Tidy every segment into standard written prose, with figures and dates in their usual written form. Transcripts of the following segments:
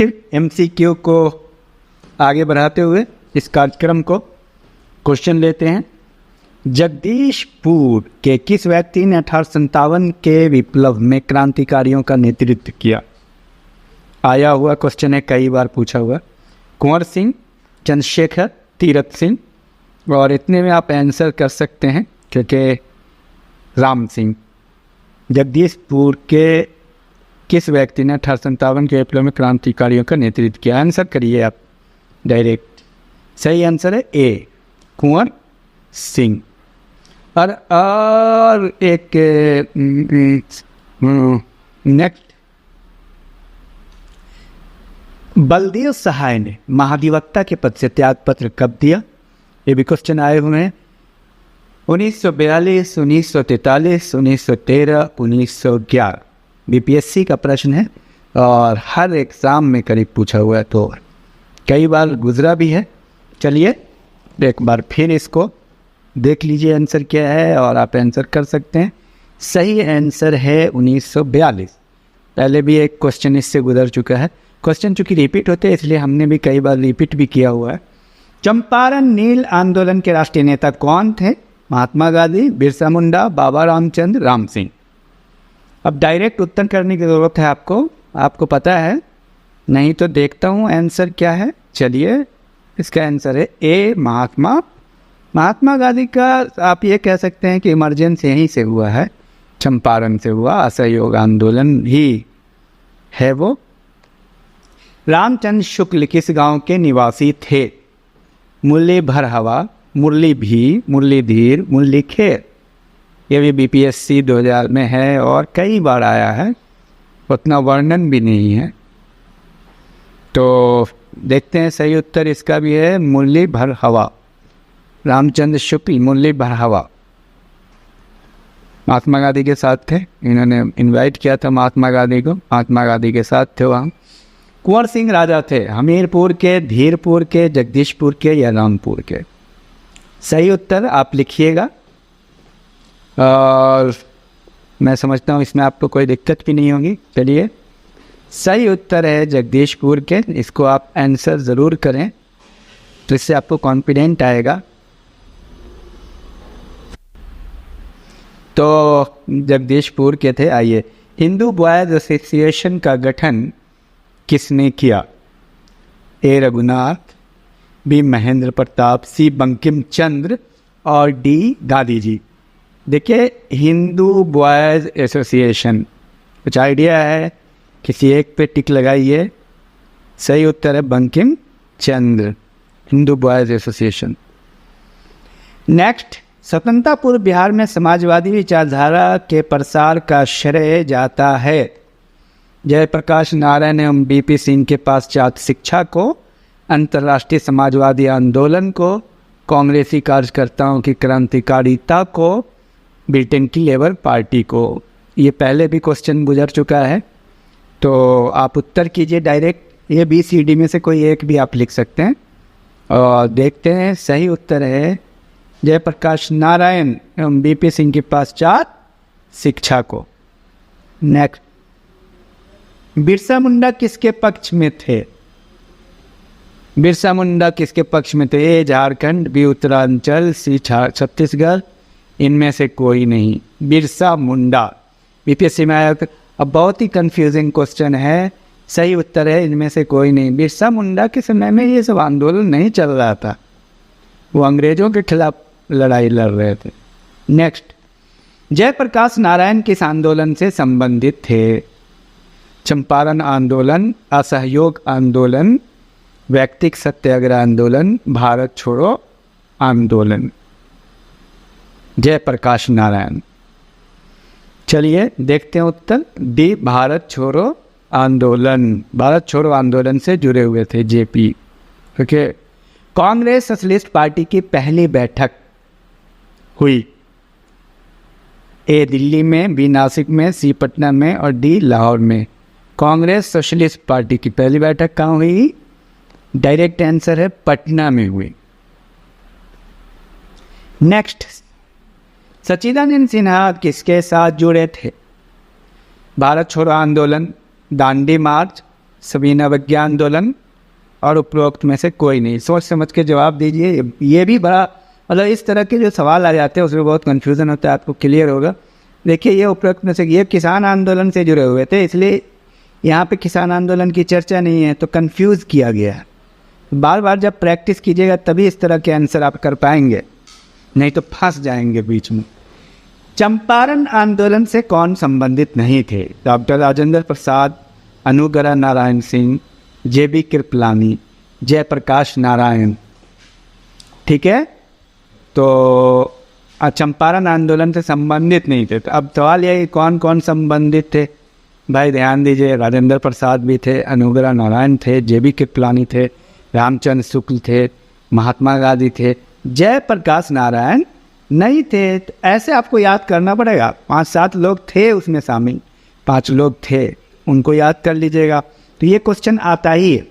MCQ को आगे बढ़ाते हुए इस कार्यक्रम को क्वेश्चन लेते हैं। जगदीशपुर के किस व्यक्ति ने 1857 के विप्लव में क्रांतिकारियों का नेतृत्व किया? आया हुआ क्वेश्चन है, कई बार पूछा हुआ। कुंवर सिंह, चंद्रशेखर, तीरथ सिंह, और इतने में आप आंसर कर सकते हैं क्योंकि राम सिंह। जगदीशपुर के किस व्यक्ति ने 1857 के विप्लव में क्रांतिकारियों का नेतृत्व किया? आंसर करिए आप डायरेक्ट। सही आंसर है ए, कुंवर सिंह। और एक नेक्स्ट, बलदेव सहाय ने महाधिवक्ता के पद से त्यागपत्र कब दिया? ये भी क्वेश्चन आए हुए हैं। 1942, 1943, 1913, 1911। बीपीएससी का प्रश्न है और हर एग्ज़ाम में करीब पूछा हुआ है, तो कई बार गुजरा भी है। चलिए एक बार फिर इसको देख लीजिए आंसर क्या है और आप आंसर कर सकते हैं। सही आंसर है 1942। पहले भी एक क्वेश्चन इससे गुजर चुका है। क्वेश्चन चूँकि रिपीट होते हैं इसलिए हमने भी कई बार रिपीट भी किया हुआ है। चंपारण नील आंदोलन के राष्ट्रीय नेता कौन थे? महात्मा गांधी, बिरसा मुंडा, बाबा रामचंद्र, राम सिंह। अब डायरेक्ट उत्तर करने की ज़रूरत है आपको पता है, नहीं तो देखता हूँ आंसर क्या है। चलिए इसका आंसर है ए, महात्मा गांधी का आप ये कह सकते हैं कि इमरजेंसी यहीं से हुआ है, चंपारण से हुआ, असहयोग आंदोलन ही है वो। रामचंद्र शुक्ल किस गांव के निवासी थे? मुरली भरहवा, मुरली भी, मुरली धीर, मुरली खेर। ये भी बीपीएससी 2000 में है और कई बार आया है, उतना वर्णन भी नहीं है। तो देखते हैं सही उत्तर इसका भी है मुरली भरहवा। रामचंद्र शुक्ल मुरली भरहवा महात्मा गांधी के साथ थे। इन्होंने इनवाइट किया था महात्मा गांधी को, महात्मा गांधी के साथ थे वहाँ। कुंवर सिंह राजा थे हमीरपुर के, धीरपुर के, जगदीशपुर के या रामपुर के? सही उत्तर आप लिखिएगा और मैं समझता हूँ इसमें आपको कोई दिक्कत भी नहीं होगी। चलिए सही उत्तर है जगदीशपुर के। इसको आप आंसर ज़रूर करें तो इससे आपको कॉन्फिडेंट आएगा। तो जगदीशपुर के थे। आइए, हिंदू बॉयज़ एसोसिएशन का गठन किसने किया? ए, रघुनाथ, बी, महेंद्र प्रताप, सी, बंकिम चंद्र और डी, गांधी जी। देखिए हिंदू बॉयज़ एसोसिएशन, कुछ आइडिया है? किसी एक पे टिक लगाइए। सही उत्तर है Bankim Chandra, Hindu boys association. Next, स्वतंत्रता पूर्व बिहार में समाजवादी विचारधारा के प्रसार का श्रेय जाता है जयप्रकाश नारायण एवं बीपी सिंह के पाश्चात्य शिक्षा को, अंतर्राष्ट्रीय समाजवादी आंदोलन को, कांग्रेसी कार्यकर्ताओं की क्रांतिकारिता को, ब्रिटेन की लेबर पार्टी को। ये पहले भी क्वेश्चन गुजर चुका है, तो आप उत्तर कीजिए डायरेक्ट। ये बी सी डी में से कोई एक भी आप लिख सकते हैं और देखते हैं। सही उत्तर है जयप्रकाश नारायण एवं बीपी सिंह की पाश्चात्य शिक्षा को। नेक्स्ट, बिरसा मुंडा किसके पक्ष में थे? बिरसा मुंडा किसके पक्ष में थे? ए, झारखंड, बी, उत्तरांचल, सी, छत्तीसगढ़। इनमें से कोई नहीं। बिरसा मुंडा बीपीएससी में आया। अब बहुत ही कंफ्यूजिंग क्वेश्चन है। सही उत्तर है इनमें से कोई नहीं। बिरसा मुंडा के समय में ये सब आंदोलन नहीं चल रहा था, वो अंग्रेजों के खिलाफ लड़ाई लड़ रहे थे। नेक्स्ट, जयप्रकाश नारायण किस आंदोलन से संबंधित थे? चंपारण आंदोलन, असहयोग आंदोलन, व्यक्तिक सत्याग्रह आंदोलन, भारत छोड़ो आंदोलन। जयप्रकाश नारायण। चलिए देखते हैं उत्तर। डी, भारत छोड़ो आंदोलन। भारत छोड़ो आंदोलन से जुड़े हुए थे JP. Okay. Congress socialist party की पहली बैठक हुई? ए, दिल्ली में, बी, नासिक में, सी, पटना में और डी, लाहौर में। कांग्रेस सोशलिस्ट पार्टी की पहली बैठक कहाँ हुई? डायरेक्ट आंसर है पटना में हुई। नेक्स्ट, सच्चिदानंद सिन्हा किसके साथ जुड़े थे? भारत छोड़ो आंदोलन, दांडी मार्च, सविनय अवज्ञा आंदोलन और उपरोक्त में से कोई नहीं। सोच समझ के जवाब दीजिए। ये भी बड़ा मतलब इस तरह के जो सवाल आ जाते हैं उसमें बहुत कन्फ्यूज़न होता है, आपको क्लियर होगा। देखिए ये उपरोक्त में से ये किसान आंदोलन से जुड़े हुए थे, इसलिए यहाँ पे किसान आंदोलन की चर्चा नहीं है, तो कंफ्यूज किया गया है। बार बार जब प्रैक्टिस कीजिएगा तभी इस तरह के आंसर आप कर पाएंगे, नहीं तो फंस जाएंगे बीच में। चंपारण आंदोलन से कौन संबंधित नहीं थे? डॉक्टर राजेंद्र प्रसाद, अनुग्रह नारायण सिंह, जेबी कृपलानी, जयप्रकाश नारायण। ठीक है, तो चंपारण आंदोलन से संबंधित नहीं थे। तो अब सवाल यह कौन कौन संबंधित थे भाई, ध्यान दीजिए। राजेंद्र प्रसाद भी थे, अनुग्रह नारायण थे, जेबी कृपलानी थे, रामचंद्र शुक्ल थे, महात्मा गांधी थे, जयप्रकाश नारायण नहीं थे। तो ऐसे आपको याद करना पड़ेगा। 5-7 लोग थे उसमें शामिल, 5 लोग थे, उनको याद कर लीजिएगा। तो ये क्वेश्चन आता ही है।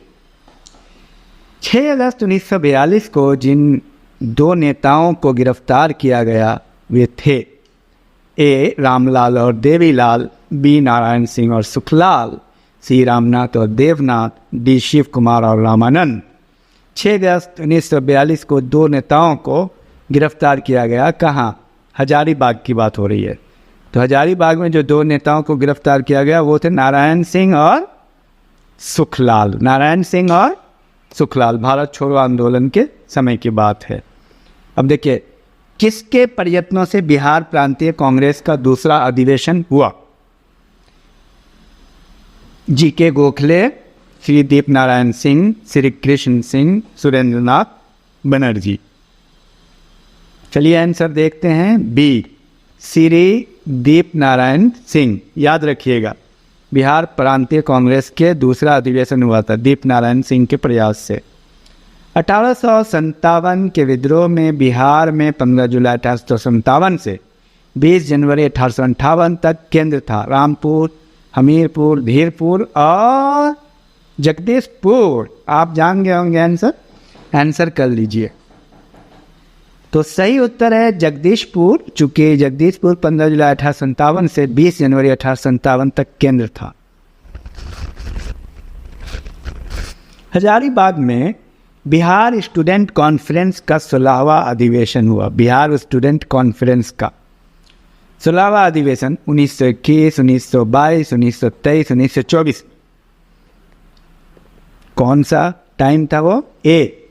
6 अगस्त 1942 को जिन 2 नेताओं को गिरफ्तार किया गया वे थे ए रामलाल और देवीलाल, बी नारायण सिंह और सुखलाल, सी रामनाथ और देवनाथ, डी शिव कुमार और रामानंद। 6 अगस्त 1942 को 2 नेताओं को गिरफ्तार किया गया। कहाँ? हजारीबाग की बात हो रही है। तो हजारीबाग में जो 2 नेताओं को गिरफ्तार किया गया वो थे नारायण सिंह और सुखलाल। नारायण सिंह और सुखलाल, भारत छोड़ो आंदोलन के समय की बात है। अब देखिए, किसके प्रयत्नों से बिहार प्रांतीय कांग्रेस का दूसरा अधिवेशन हुआ? जी.के. गोखले, श्री दीप नारायण सिंह, श्री कृष्ण सिंह, सुरेंद्रनाथ बनर्जी। चलिए आंसर देखते हैं। बी, श्री दीप नारायण सिंह। याद रखिएगा, बिहार प्रांतीय कांग्रेस के दूसरा अधिवेशन हुआ था दीप नारायण सिंह के प्रयास से। 1857 के विद्रोह में बिहार में 15 जुलाई 1857 से 20 जनवरी 1858 तक केंद्र था रामपुर, हमीरपुर, धीरपुर और जगदीशपुर। आप जान गए होंगे आंसर, आंसर कर लीजिए। तो सही उत्तर है जगदीशपुर, चूंकि जगदीशपुर 15 जुलाई 1857 से 20 जनवरी 1857 तक केंद्र था। हजारीबाग में बिहार स्टूडेंट कॉन्फ्रेंस का 16वां अधिवेशन हुआ। बिहार स्टूडेंट कॉन्फ्रेंस का 16वां अधिवेशन 1921, 1922, 1923, 1924। कौन सा टाइम था वो? ए,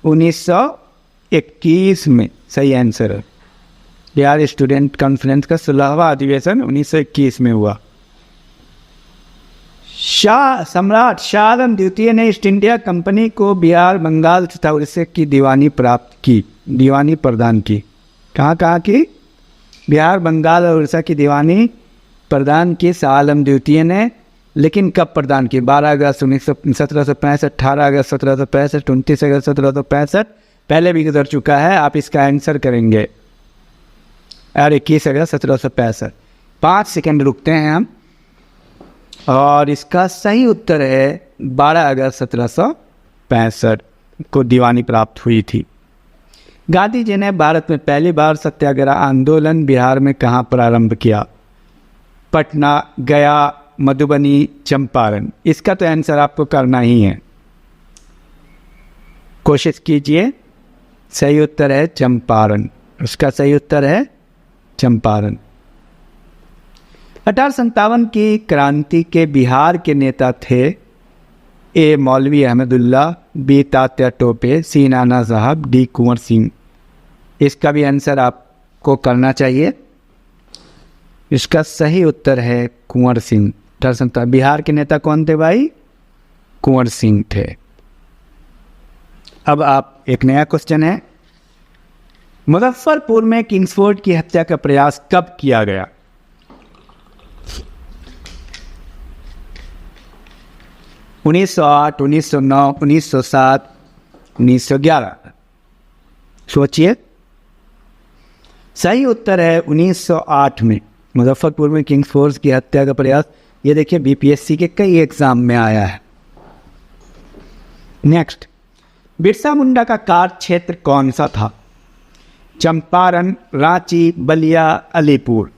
1921 में सही आंसर है। बिहार स्टूडेंट कॉन्फ्रेंस का 16वां अधिवेशन 1921 में हुआ। सम्राट शाह आलम द्वितीय ने ईस्ट इंडिया कंपनी को बिहार, बंगाल तथा उड़ीसा की दीवानी प्राप्त की, दीवानी प्रदान की। कहाँ की? बिहार, बंगाल और उड़ीसा की दीवानी प्रदान की शाह आलम द्वितीय ने। लेकिन कब प्रदान की? 12 अगस्त 1765, 18 अगस्त 1765, 29 अगस्त 1765। पहले भी गुजर चुका है, आप इसका आंसर करेंगे। और 21 अगस्त 1765। 5 सेकेंड रुकते हैं हम, और इसका सही उत्तर है 12 अगस्त 1765 को दीवानी प्राप्त हुई थी। गांधी जी ने भारत में पहली बार सत्याग्रह आंदोलन बिहार में कहाँ प्रारंभ किया? पटना, गया, मधुबनी, चंपारण। इसका तो आंसर आपको करना ही है, कोशिश कीजिए। सही उत्तर है चंपारण, उसका सही उत्तर है चंपारण। 1857 की क्रांति के बिहार के नेता थे ए मौलवी अहमदुल्ला, बी तात्या टोपे, सी नाना साहब, डी कुंवर सिंह। इसका भी आंसर आपको करना चाहिए। इसका सही उत्तर है कुंवर सिंह। 1857 बिहार के नेता कौन थे भाई? कुंवर सिंह थे। अब आप एक नया क्वेश्चन है, मुजफ्फरपुर में किंग्सफोर्ड की हत्या का प्रयास कब किया गया? उन्नीस 1908, 1909, 1907, 1911। सोचिए। सही उत्तर है 1908 में मुजफ्फरपुर में किंग्सफोर्ड की हत्या का प्रयास। ये देखिए बीपीएससी के कई एग्जाम में आया है। नेक्स्ट, बिरसा मुंडा का कार्य क्षेत्र कौन सा था? चंपारण, रांची, बलिया, अलीपुर।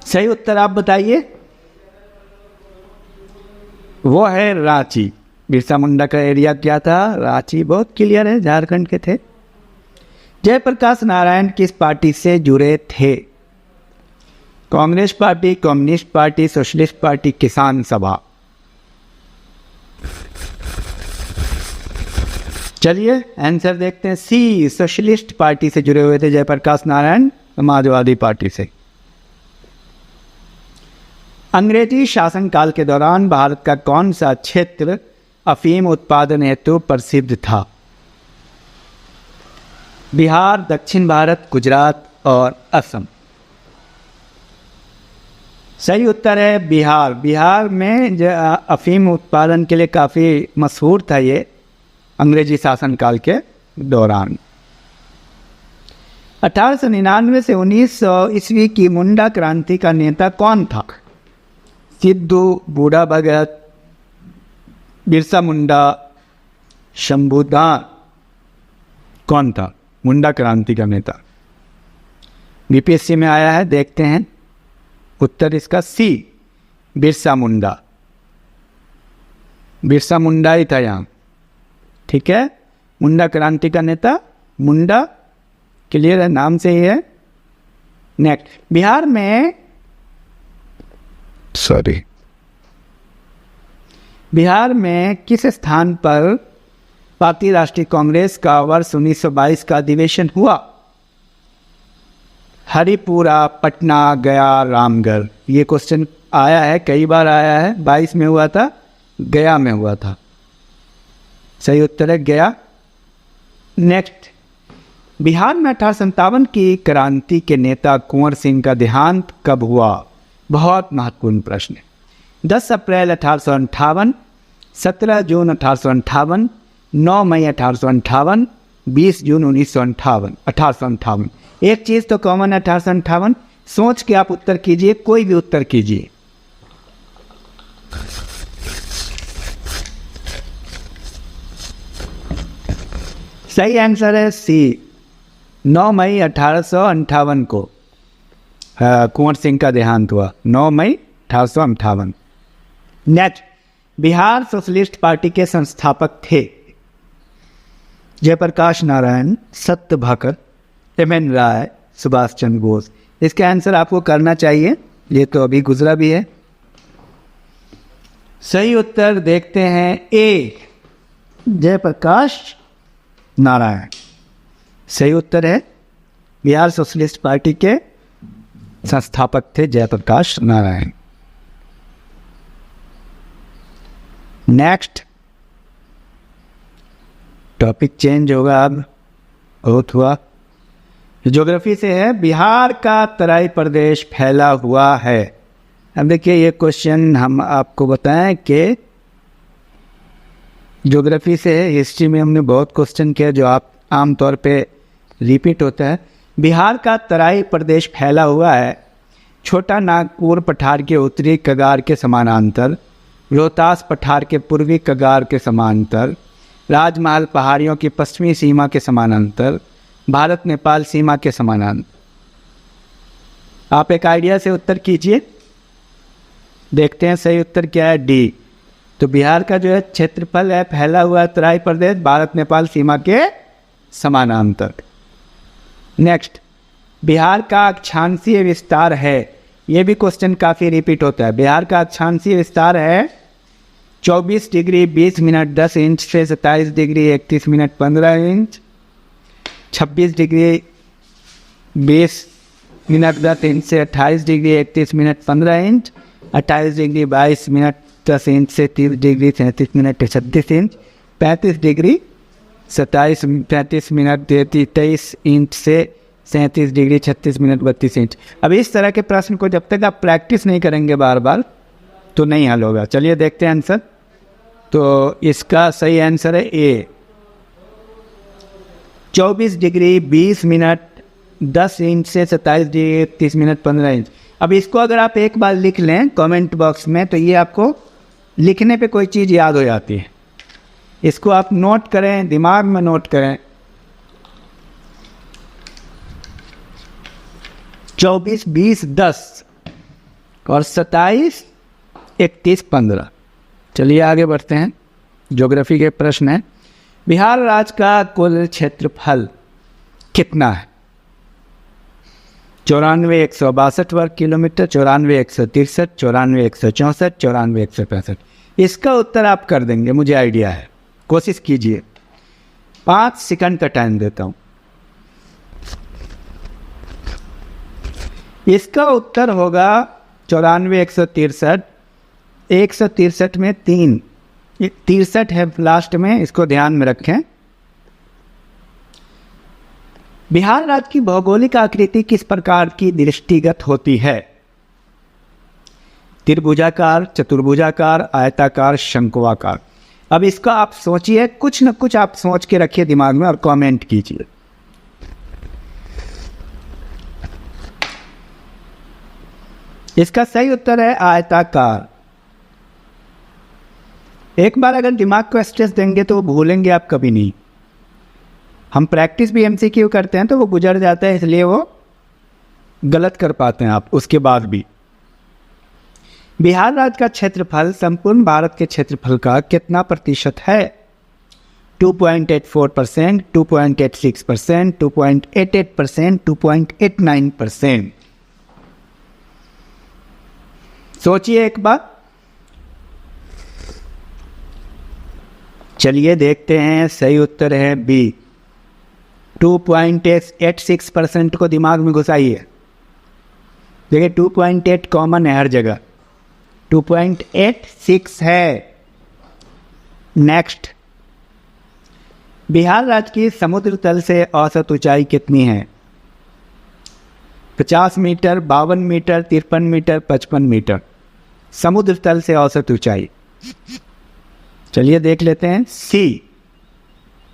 सही उत्तर आप बताइए। वो है रांची। बिरसा मुंडा का एरिया क्या था? रांची। बहुत क्लियर है, झारखंड के थे। जयप्रकाश नारायण किस पार्टी से जुड़े थे? Congress party, communist party, socialist party, किसान सभा। चलिए आंसर देखते हैं। सी, सोशलिस्ट पार्टी से जुड़े हुए थे जयप्रकाश नारायण, समाजवादी पार्टी से। अंग्रेजी शासनकाल के दौरान भारत का कौन सा क्षेत्र अफीम उत्पादन हेतु प्रसिद्ध था? बिहार, दक्षिण भारत, गुजरात और असम। सही उत्तर है बिहार। बिहार में अफीम उत्पादन के लिए काफ़ी मशहूर था ये अंग्रेजी शासनकाल के दौरान। 1899 से 1900 ईस्वी की मुंडा क्रांति का नेता कौन था? सिद्धू, बूढ़ा भगत, बिरसा मुंडा, शंभूदास। कौन था मुंडा क्रांति का नेता? बीपीएससी में आया है, देखते हैं उत्तर इसका सी, बिरसा मुंडा। बिरसा मुंडा ही था यहाँ, ठीक है। मुंडा क्रांति का नेता मुंडा, क्लियर है, नाम से ही है। नेक्स्ट, बिहार में बिहार में किस स्थान पर भारतीय राष्ट्रीय कांग्रेस का वर्ष 1922 का अधिवेशन हुआ? हरिपुरा, पटना, गया, रामगढ़। ये क्वेश्चन आया है, कई बार आया है। 22 में हुआ था, गया में हुआ था। सही उत्तर है गया। नेक्स्ट, बिहार में 1857 की क्रांति के नेता कुंवर सिंह का देहांत कब हुआ? बहुत महत्वपूर्ण प्रश्न है। 10 अप्रैल 1858, 17 जून 1858, 9 मई 1858, 20 जून 1958, 1858। एक चीज़ तो कॉमन है 1858। सोच के आप उत्तर कीजिए, कोई भी उत्तर कीजिए। सही आंसर है सी, 9 मई 1858 को कुंवर सिंह का देहांत हुआ, 9 मई 1858। नेक्स्ट, बिहार सोशलिस्ट पार्टी के संस्थापक थे? जयप्रकाश नारायण, सत्यभाकर, एम.एन. राय, सुभाष चंद्र बोस। इसका आंसर आपको करना चाहिए, ये तो अभी गुजरा भी है। सही उत्तर देखते हैं ए, जयप्रकाश नारायण। सही उत्तर है, बिहार सोशलिस्ट पार्टी के संस्थापक थे Jayaprakash Narayan. Next, topic change होगा अब, बहुत हुआ। ज्योग्राफी से है, बिहार का तराई प्रदेश फैला हुआ है। अब देखिए ये क्वेश्चन हम आपको बताएं कि ज्योग्राफी से है। हिस्ट्री में हमने बहुत क्वेश्चन किया जो आप आमतौर पे रिपीट होता है। बिहार का तराई प्रदेश फैला हुआ है छोटा नागपुर पठार के उत्तरी कगार के समानांतर, रोहतास पठार के पूर्वी कगार के समानांतर, राजमहल पहाड़ियों की पश्चिमी सीमा के समानांतर, भारत नेपाल सीमा के समानांतर। आप एक आइडिया से उत्तर कीजिए, देखते हैं सही उत्तर क्या है, डी। तो बिहार का जो है क्षेत्रफल है फैला हुआ तराई प्रदेश भारत नेपाल सीमा के समानांतर। नेक्स्ट, बिहार का अक्षांशीय विस्तार है, ये भी क्वेश्चन काफ़ी रिपीट होता है। बिहार का अक्षांशीय विस्तार है 24 डिग्री 20 मिनट 10 इंच से 27 degree 31 minute 15 inch, 26 degree 20 minute 10 inch से 28 degree 31 minute 15 inch, 28 degree 22 minute 10 inch से 30 degree 37 minute 36 inch, 35 degree 37 minute 23 inch से 37 डिग्री 36 मिनट 32 इंच। अब इस तरह के प्रश्न को जब तक आप प्रैक्टिस नहीं करेंगे बार बार तो नहीं हल होगा। चलिए देखते हैं आंसर। तो इसका सही आंसर है ए, 24 डिग्री 20 मिनट 10 इंच से 27 डिग्री 30 मिनट 15 इंच। अब इसको अगर आप एक बार लिख लें कमेंट बॉक्स में तो ये आपको लिखने पे कोई चीज़ याद हो जाती है। इसको आप नोट करें, दिमाग में नोट करें। 24 20 10 और 27 31 15। चलिए आगे बढ़ते हैं। ज्योग्राफी के प्रश्न है, बिहार राज्य का कुल क्षेत्रफल कितना है? 94,162 वर्ग किलोमीटर, 94,163, 94,164, 94,165। इसका उत्तर आप कर देंगे, मुझे आइडिया है, कोशिश कीजिए। 5 सेकंड का टाइम देता हूं। इसका उत्तर होगा 94,163। 163 में 3, 63 है लास्ट में, इसको ध्यान में रखें। बिहार राज्य की भौगोलिक आकृति किस प्रकार की दृष्टिगत होती है? त्रिभुजाकार, चतुर्भुजाकार, आयताकार, शंक्वाकार। अब इसका आप सोचिए, कुछ न कुछ आप सोच के रखिए दिमाग में और कमेंट कीजिए। इसका सही उत्तर है आयताकार। एक बार अगर दिमाग को स्ट्रेस देंगे तो भूलेंगे आप कभी नहीं। हम प्रैक्टिस भी एमसीक्यू करते हैं तो वो गुजर जाता है, इसलिए वो गलत कर पाते हैं आप उसके बाद भी। बिहार राज्य का क्षेत्रफल संपूर्ण भारत के क्षेत्रफल का कितना प्रतिशत है? 2.84%, 2.86%, 2.88%, 2.89%। सोचिए एक बार। चलिए देखते हैं, सही उत्तर है बी, 2.86% को दिमाग में घुसाइए। देखिए 2.8 कॉमन है हर जगह, 2.86 है। नेक्स्ट, बिहार राज्य की समुद्र तल से औसत ऊंचाई कितनी है? 50 मीटर, 52 मीटर, 53 मीटर, 55 मीटर। समुद्र तल से औसत ऊंचाई, चलिए देख लेते हैं। सी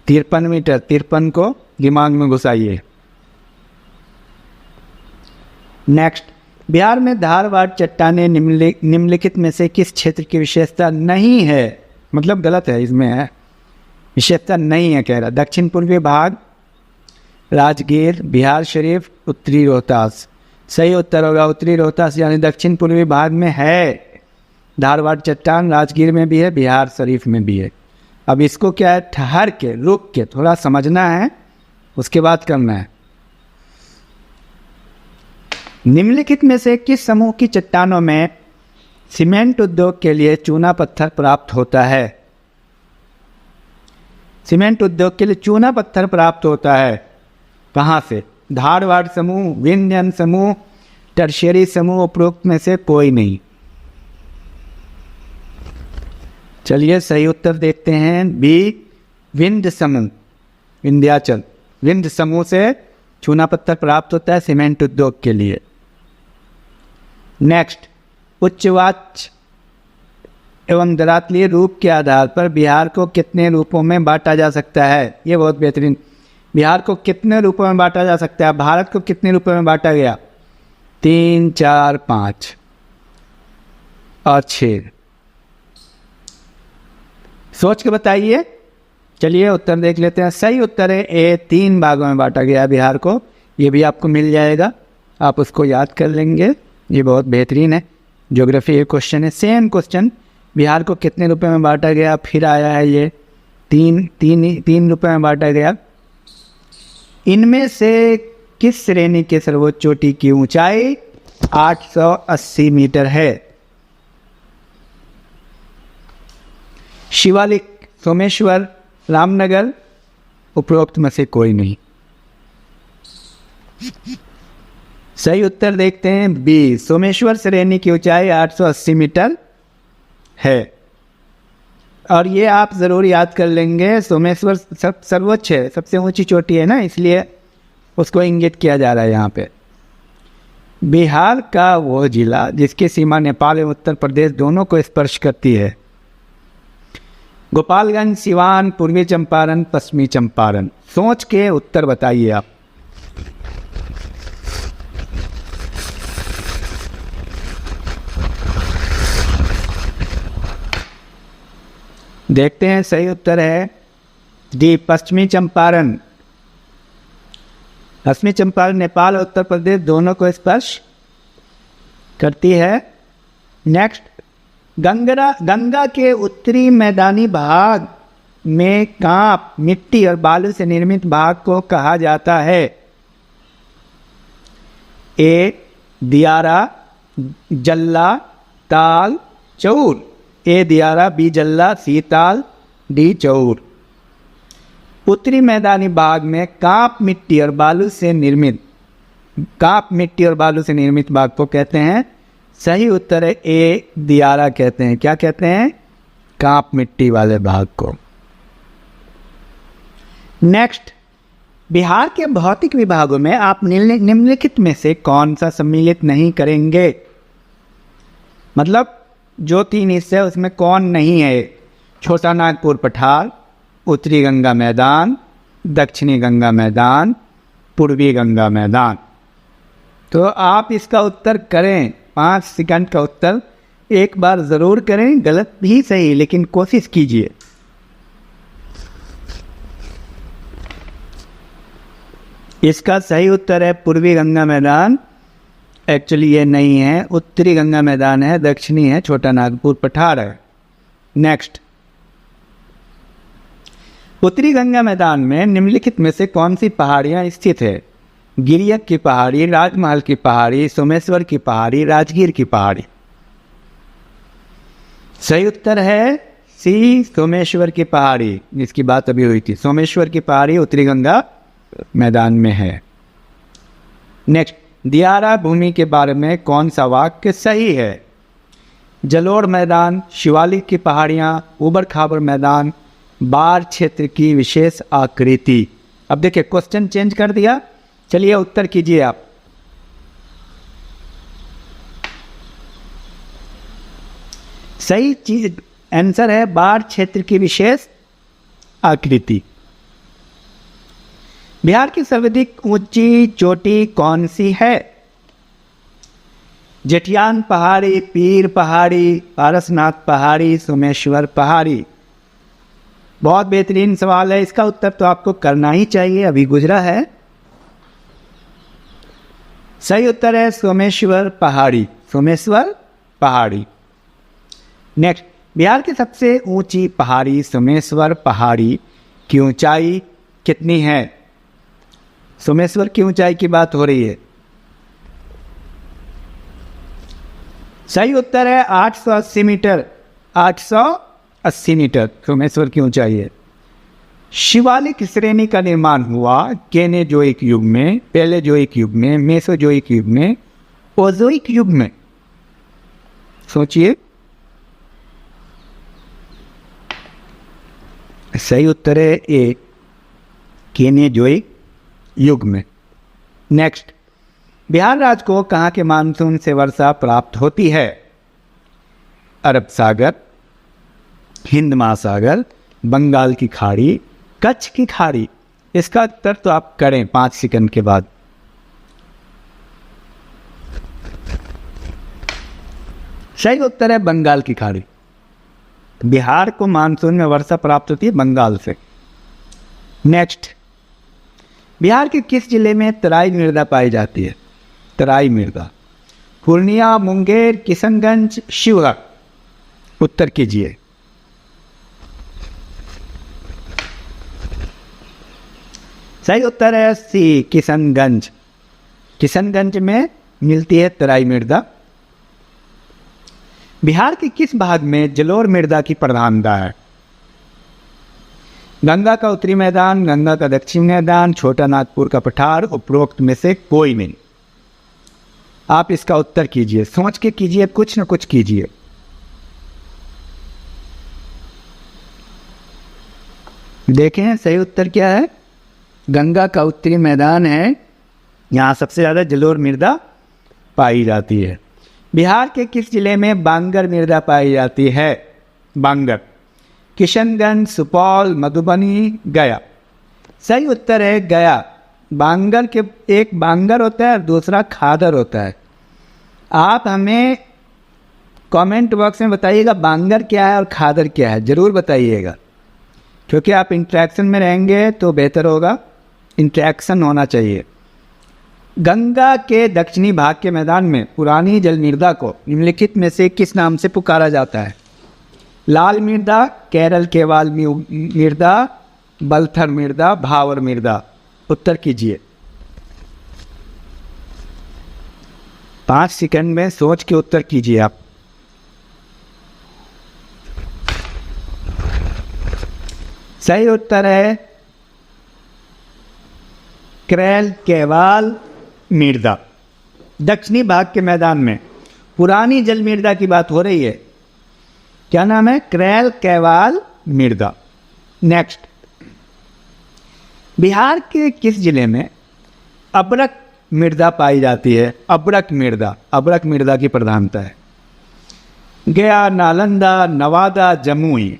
53 मीटर, 53 को दिमाग में घुसाइए। नेक्स्ट, बिहार में धारवाड़ चट्टानें निम्नलिखित में से किस क्षेत्र की विशेषता नहीं है? मतलब गलत है, इसमें है विशेषता नहीं है कह रहा। दक्षिण पूर्वी भाग, राजगीर, बिहार शरीफ, उत्तरी रोहतास। सही उत्तर होगा उत्तरी रोहतास, यानी दक्षिण पूर्वी भाग में है धारवाड़ चट्टान। राजगीर में भी है, बिहार शरीफ में भी है। अब इसको क्या है, ठहर के रुक के थोड़ा समझना है, उसके बाद करना है। निम्नलिखित में से किस समूह की चट्टानों में सीमेंट उद्योग के लिए चूना पत्थर प्राप्त होता है? सीमेंट उद्योग के लिए चूना पत्थर प्राप्त होता है कहाँ से? धारवाड़ समूह, विंध्यन समूह, टर्शियरी समूह, उपरोक्त में से कोई नहीं। चलिए सही उत्तर देखते हैं, बी विंध्य समूह, विंध्याचल, विंध्य समूह से चूना पत्थर प्राप्त होता है सीमेंट उद्योग के लिए। नेक्स्ट, उच्चवाच एवं दरातलीय रूप के आधार पर बिहार को कितने रूपों में बांटा जा सकता है? ये बहुत बेहतरीन। बिहार को कितने रूपों में बांटा जा सकता है? भारत को कितने रूपों में बांटा गया? 3, 4, 5 और 6। सोच के बताइए। चलिए उत्तर देख लेते हैं। सही उत्तर है ए, 3 भागों में बांटा गया बिहार को। ये भी आपको मिल जाएगा, आप उसको याद कर लेंगे, ये बहुत बेहतरीन है। ज्योग्राफी एक क्वेश्चन है, सेम क्वेश्चन, बिहार को कितने रुपए में बांटा गया, फिर आया है ये 3 रुपए में बांटा गया। इनमें से किस श्रेणी के सर्वोच्च चोटी की ऊंचाई 880 मीटर है? शिवालिक, सोमेश्वर, रामनगर, उपरोक्त में से कोई नहीं। सही उत्तर देखते हैं बी, सोमेश्वर श्रेणी की ऊंचाई 880 मीटर है। और ये आप ज़रूर याद कर लेंगे, सोमेश्वर सर्वोच्च है, सबसे ऊंची चोटी है ना, इसलिए उसको इंगित किया जा रहा है यहाँ पे। बिहार का वो जिला जिसकी सीमा नेपाल एवं उत्तर प्रदेश दोनों को स्पर्श करती है। गोपालगंज, सिवान, पूर्वी चंपारण, पश्चिमी चंपारण। सोच के उत्तर बताइए आप। देखते हैं, सही उत्तर है डी, पश्चिमी चंपारण। पश्चिमी चंपारण नेपाल और उत्तर प्रदेश दोनों को स्पर्श करती है। नेक्स्ट, गंगा के उत्तरी मैदानी भाग में कांप, मिट्टी और बालू से निर्मित भाग को कहा जाता है? ए दियारा, जल्ला, ताल, चौर। ए दियारा, बी जल्ला, सी ताल, डी चौर। उत्तरी मैदानी भाग में कांप, मिट्टी और बालू से निर्मित भाग को कहते हैं? सही उत्तर है ए दियारा कहते हैं। क्या कहते हैं? कांप मिट्टी वाले भाग को। नेक्स्ट, बिहार के भौतिक विभागों में आप निम्नलिखित में से कौन सा सम्मिलित नहीं करेंगे? मतलब जो 3 हिस्से उसमें कौन नहीं है? छोटा नागपुर पठार, उत्तरी गंगा मैदान, दक्षिणी गंगा मैदान, पूर्वी गंगा मैदान। तो आप इसका उत्तर करें। 5 सेकंड का उत्तर एक बार ज़रूर करें, गलत भी सही, लेकिन कोशिश कीजिए। इसका सही उत्तर है पूर्वी गंगा मैदान। एक्चुअली ये नहीं है, उत्तरी गंगा मैदान है, दक्षिणी है, छोटा नागपुर पठार है। नेक्स्ट, उत्तरी गंगा मैदान में निम्नलिखित में से कौन सी पहाड़ियां स्थित है? गिरियक की पहाड़ी, राजमहल की पहाड़ी, सोमेश्वर की पहाड़ी, राजगीर की पहाड़ी। सही उत्तर है सी, सोमेश्वर की पहाड़ी, जिसकी बात अभी हुई थी। सोमेश्वर की पहाड़ी उत्तरी गंगा मैदान में है। नेक्स्ट, दियारा भूमि के बारे में कौन सा वाक्य सही है? जलोढ़ मैदान, शिवालिक की पहाड़ियाँ, ऊबड़ खाबड़ मैदान, बाढ़ क्षेत्र की विशेष आकृति। अब देखिए क्वेश्चन चेंज कर दिया। चलिए उत्तर कीजिए आप। सही चीज आंसर है बाढ़ क्षेत्र की विशेष आकृति। बिहार की सर्वाधिक ऊंची चोटी कौन सी है? जेठियान पहाड़ी, पीर पहाड़ी, पारसनाथ पहाड़ी, सोमेश्वर पहाड़ी। बहुत बेहतरीन सवाल है। इसका उत्तर तो आपको करना ही चाहिए, अभी गुजरा है। सही उत्तर है सोमेश्वर पहाड़ी, सोमेश्वर पहाड़ी। नेक्स्ट, बिहार की सबसे ऊंची पहाड़ी सोमेश्वर पहाड़ी की ऊंचाई कितनी है? सोमेश्वर की ऊंचाई की बात हो रही है। सही उत्तर है 880 मीटर, 880 मीटर सोमेश्वर की ऊंचाई है। शिवालिक श्रेणी का निर्माण हुआ केनेजोइक युग में, पैलेजोइक युग में, मेसोजोइक युग में, ओजोइक युग में? सोचिए। सही उत्तर है ए, केनेजोइक युग में। नेक्स्ट, बिहार राज्य को कहाँ के मानसून से वर्षा प्राप्त होती है? अरब सागर, हिंद महासागर, बंगाल की खाड़ी, कच्छ की खाड़ी। इसका उत्तर तो आप करें 5 सेकंड के बाद। सही उत्तर है बंगाल की खाड़ी। बिहार को मानसून में वर्षा प्राप्त होती है बंगाल से। नेक्स्ट, बिहार के किस जिले में तराई मृदा पाई जाती है? तराई मृदा। पूर्णिया, मुंगेर, किशनगंज, शिवहर। उत्तर कीजिए। सही उत्तर है सी, किशनगंज। किशनगंज में मिलती है तराई मृदा। बिहार के किस भाग में जलोढ़ मृदा की प्रधानता है? गंगा का उत्तरी मैदान, गंगा का दक्षिण मैदान, छोटा नागपुर का पठार, उपरोक्त में से कोई नहीं। आप इसका उत्तर कीजिए, सोच के कीजिए, कुछ न कुछ कीजिए। देखें सही उत्तर क्या है। गंगा का उत्तरी मैदान है, यहाँ सबसे ज़्यादा जलोढ़ मृदा पाई जाती है। बिहार के किस जिले में बांगर मृदा पाई जाती है? बांगर। किशनगंज, सुपौल, मधुबनी, गया। सही उत्तर है गया। बांगर के एक बांगर होता है, दूसरा खादर होता है। आप हमें कमेंट बॉक्स में बताइएगा बांगर क्या है और खादर क्या है, ज़रूर बताइएगा, क्योंकि आप इंटरेक्शन में रहेंगे तो बेहतर होगा। इंटरेक्शन होना चाहिए। गंगा के दक्षिणी भाग के मैदान में पुरानी जल मृदा को निम्नलिखित में से किस नाम से पुकारा जाता है? लाल मृदा, केरल केवाल मृदा, बलथर मृदा, भावर मृदा। उत्तर कीजिए। 5 सेकंड में सोच के उत्तर कीजिए आप। सही उत्तर है केरल केवाल मृदा। दक्षिणी भाग के मैदान में पुरानी जल मृदा की बात हो रही है। क्या नाम है? केरल केवाल मृदा। नेक्स्ट, बिहार के किस जिले में अब्रक मृदा पाई जाती है? अब्रक मृदा की प्रधानता है। गया, नालंदा, नवादा, जमुई।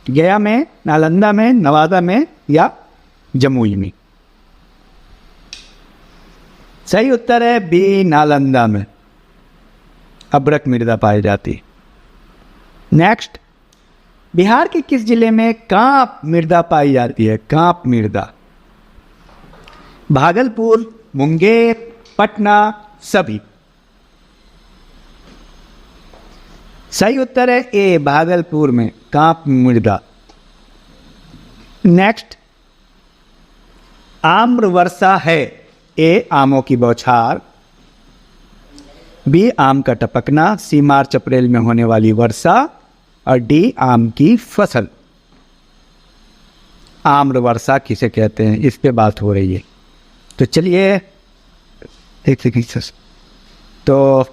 गया में, नालंदा में, नवादा में या जमुई में? सही उत्तर है बी, नालंदा में अब्रक मृदा पाई जाती है। नेक्स्ट, बिहार के किस जिले में कांप मृदा पाई जाती है? कांप मृदा। भागलपुर, मुंगेर, पटना, सभी। सही उत्तर है ए, भागलपुर में कांप मृदा। नेक्स्ट, आम्र वर्षा है। ए, आमों की बौछार, बी, आम का टपकना, सी, मार्च अप्रैल में होने वाली वर्षा और डी, आम की फसल। आम्र वर्षा किसे कहते हैं, इस पे बात हो रही है। तो चलिए एक सेकंड। तो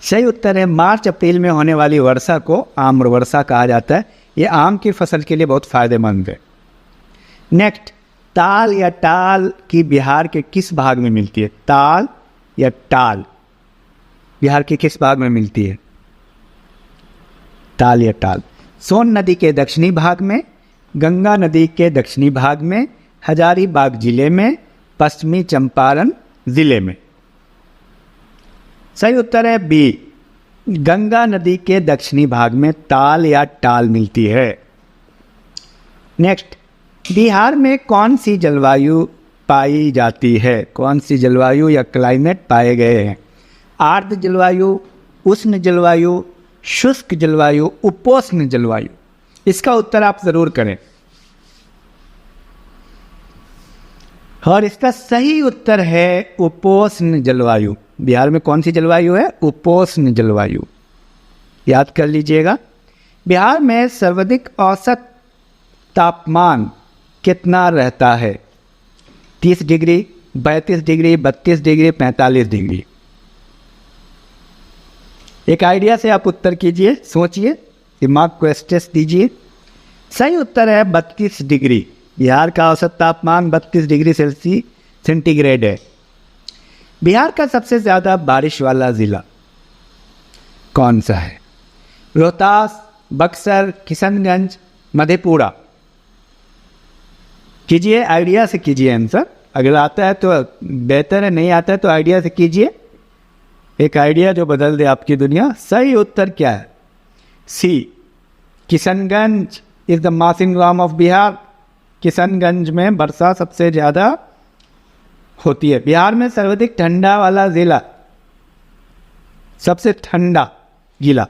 सही उत्तर है मार्च अप्रैल में होने वाली वर्षा को आम्र वर्षा कहा जाता है। ये आम की फसल के लिए बहुत फायदेमंद है। नेक्स्ट, ताल या टाल की बिहार के किस भाग में मिलती है? ताल या टाल बिहार के किस भाग में मिलती है? ताल या टाल। सोन नदी के दक्षिणी भाग में, गंगा नदी के दक्षिणी भाग में, हजारीबाग जिले में, पश्चिमी चंपारण जिले में। सही उत्तर है बी, गंगा नदी के दक्षिणी भाग में ताल या टाल मिलती है। नेक्स्ट, बिहार में कौन सी जलवायु पाई जाती है? कौन सी जलवायु या क्लाइमेट पाए गए हैं? आर्द्र जलवायु, उष्ण जलवायु, शुष्क जलवायु, उपोष्ण जलवायु। इसका उत्तर आप जरूर करें। और इसका सही उत्तर है उपोष्ण जलवायु। बिहार में कौन सी जलवायु है? उपोष्ण जलवायु। याद कर लीजिएगा। बिहार में सर्वाधिक औसत तापमान कितना रहता है? 30 डिग्री, 32 डिग्री, 32 डिग्री, 45 डिग्री। एक आइडिया से आप उत्तर कीजिए, सोचिए, दिमाग को स्ट्रेस दीजिए। सही उत्तर है 32 डिग्री। बिहार का औसत तापमान 32 डिग्री सेंटीग्रेड है। बिहार का सबसे ज़्यादा बारिश वाला ज़िला कौन सा है? रोहतास, बक्सर, किशनगंज, मधेपुरा। कीजिए, आइडिया से कीजिए आंसर। अगर आता है तो बेहतर है, नहीं आता है तो आइडिया से कीजिए। एक आइडिया जो बदल दे आपकी दुनिया। सही उत्तर क्या है? C, Kishanganj is the Mawsynram of Bihar. Kishanganj में वर्षा सबसे ज़्यादा होती है। बिहार में सर्वाधिक ठंडा वाला जिला, सबसे ठंडा जिला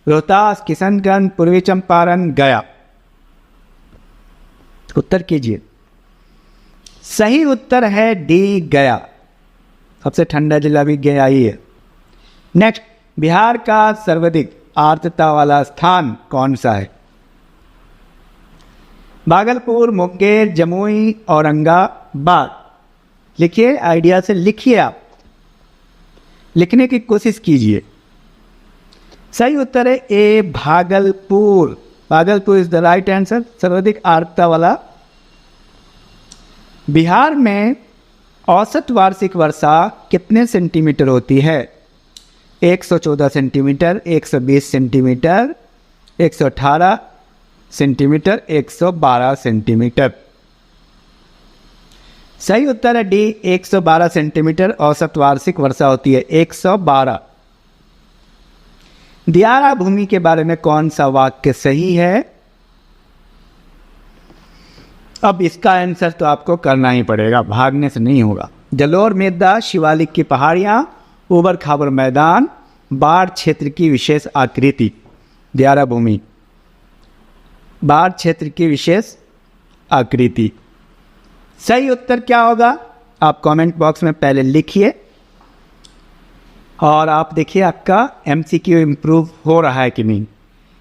रोहतास, किशनगंज, पूर्वी चंपारण, गया। उत्तर कीजिए। सही उत्तर है डी, गया। सबसे ठंडा जिला भी गया ही है। नेक्स्ट, बिहार का सर्वाधिक आर्द्रता वाला स्थान कौन सा है? भागलपुर, मुंगेर, जमुई, औरंगाबाद। लिखिए, आइडिया से लिखिए, आप लिखने की कोशिश कीजिए। सही उत्तर है A, Bhagalpur. Bhagalpur is the right answer, सर्वाधिक आर्द्रता वाला। बिहार में औसत वार्षिक वर्षा कितने सेंटीमीटर होती है? 114 सेंटीमीटर, 120 सेंटीमीटर, 118 सेंटीमीटर, 112 सेंटीमीटर। सही उत्तर है डी, 112 सेंटीमीटर औसत वार्षिक वर्षा होती है। 112। दियारा भूमि के बारे में कौन सा वाक्य सही है? अब इसका आंसर तो आपको करना ही पड़ेगा, भागने से नहीं होगा। जलोर मृदा, शिवालिक की पहाड़ियाँ, ऊबड़ खाबड़ मैदान, बाढ़ क्षेत्र की विशेष आकृति, दियारा भूमि। बाढ़ क्षेत्र की विशेष आकृति। सही उत्तर क्या होगा आप कमेंट बॉक्स में पहले लिखिए और आप देखिए आपका एमसीक्यू इम्प्रूव हो रहा है कि नहीं।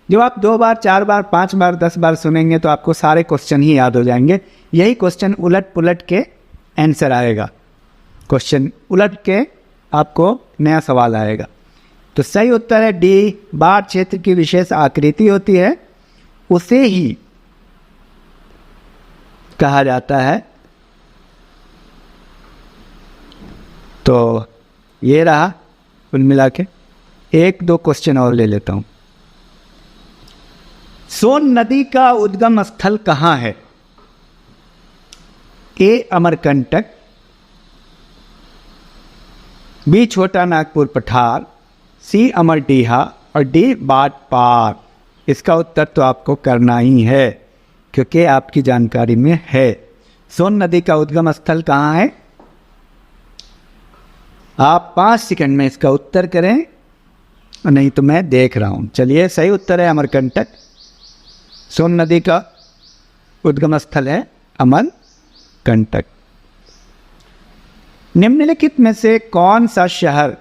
जब आप 2 बार 4 बार 5 बार 10 बार सुनेंगे तो आपको सारे क्वेश्चन ही याद हो जाएंगे। यही क्वेश्चन उलट पुलट के आंसर आएगा, क्वेश्चन उलट के आपको नया सवाल आएगा। तो सही उत्तर है डी, बाढ़ क्षेत्र की विशेष आकृति होती है, उसे ही कहा जाता है। तो ये रहा कुल मिला के। 1-2 क्वेश्चन और ले लेता हूं। सोन नदी का उद्गम स्थल कहां है? ए अमरकंटक, बी छोटा नागपुर पठार, सी अमरडीहा और डी बाढ़ पार। इसका उत्तर तो आपको करना ही है क्योंकि आपकी जानकारी में है। सोन नदी का उद्गम स्थल कहाँ है? आप 5 सेकंड में इसका उत्तर करें, नहीं तो मैं देख रहा हूँ। चलिए, सही उत्तर है अमरकंटक। सोन नदी का उद्गम स्थल है अमरकंटक। निम्नलिखित में से कौन सा शहर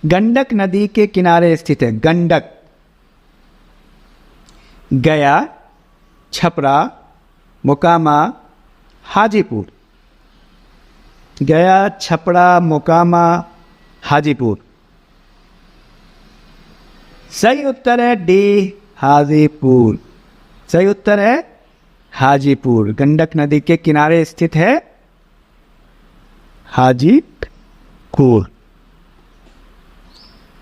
गंडक नदी के किनारे स्थित है? गंडक, गया, छपरा, मोकामा, हाजीपुर। गया, छपरा, मोकामा, हाजीपुर। सही उत्तर है डी, हाजीपुर। सही उत्तर है हाजीपुर। गंडक नदी के किनारे स्थित है हाजीपुर।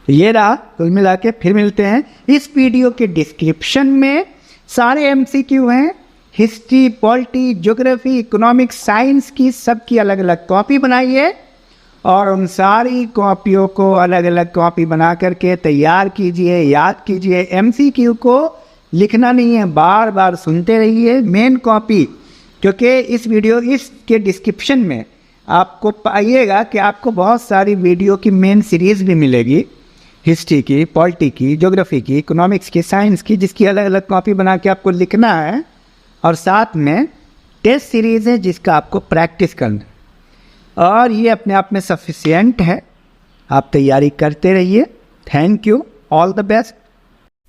ये रहा कुल मिला के। फिर मिलते हैं। इस वीडियो के डिस्क्रिप्शन में सारे एमसीक्यू हैं, history, polity, geography, economics, science की सबकी अलग अलग कॉपी बनाइए और उन सारी कॉपियों को अलग अलग कॉपी बना करके तैयार कीजिए, याद कीजिए। एमसीक्यू को लिखना नहीं है, बार बार सुनते रहिए मेन कॉपी, क्योंकि इस वीडियो इसके डिस्क्रिप्शन में आपको पाइएगा कि आपको बहुत सारी वीडियो की मेन सीरीज़ भी मिलेगी, हिस्ट्री की, पॉलिटी की, ज्योग्राफी की, इकोनॉमिक्स की, साइंस की, जिसकी अलग अलग कॉपी बना के आपको लिखना है। और साथ में टेस्ट सीरीज़ है जिसका आपको प्रैक्टिस करना है। और ये अपने आप में सफिशिएंट है, आप तैयारी करते रहिए। Thank you, all the best.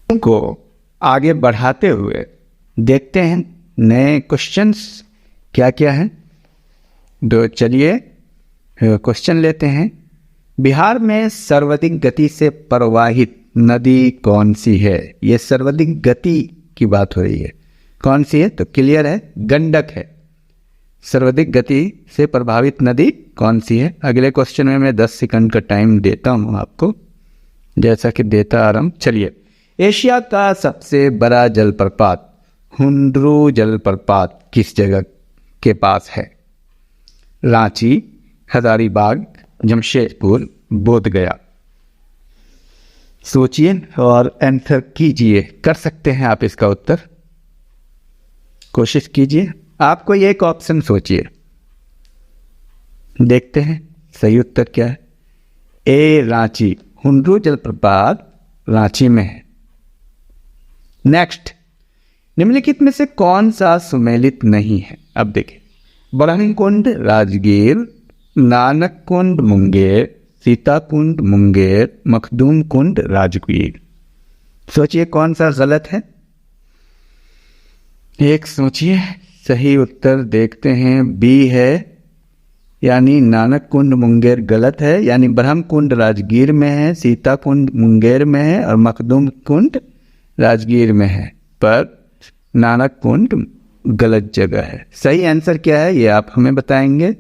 को आगे बढ़ाते हुए देखते हैं नए क्वेश्चंस क्या क्या हैं। तो चलिए क्वेश्चन लेते हैं। बिहार में सर्वाधिक गति से प्रवाहित नदी कौन सी है? ये सर्वाधिक गति की बात हो रही है। कौन सी है? तो क्लियर है, गंडक है। सर्वाधिक गति से प्रभावित नदी कौन सी है? अगले क्वेश्चन में मैं 10 सेकंड का टाइम देता हूं आपको, जैसा कि देता आ रहा हूं। चलिए, एशिया का सबसे बड़ा जलप्रपात हुंड्रू जलप्रपात किस जगह के पास है? रांची, हजारीबाग, जमशेदपुर, बोधगया। सोचिए और आंसर कीजिए। कर सकते हैं आप इसका उत्तर, कोशिश कीजिए। आपको एक ऑप्शन सोचिए, देखते हैं सही उत्तर क्या है। ए रांची, हुंड्रू जलप्रपात रांची में है। नेक्स्ट, निम्नलिखित में से कौन सा सुमेलित नहीं है? अब देखिए, ब्रह्मकुंड राजगीर, नानक कुंड मुंगेर, सीता कुंड मुंगेर, मखदूम कुंड राजगीर। सोचिए कौन सा गलत है, एक सोचिए। सही उत्तर देखते हैं, बी है, यानी नानक कुंड मुंगेर गलत है। यानी ब्रह्म कुंड राजगीर में है, सीता कुंड मुंगेर में है और मखदूम कुंड राजगीर में है, पर नानक कुंड गलत जगह है। सही आंसर क्या है ये आप हमें बताएंगे,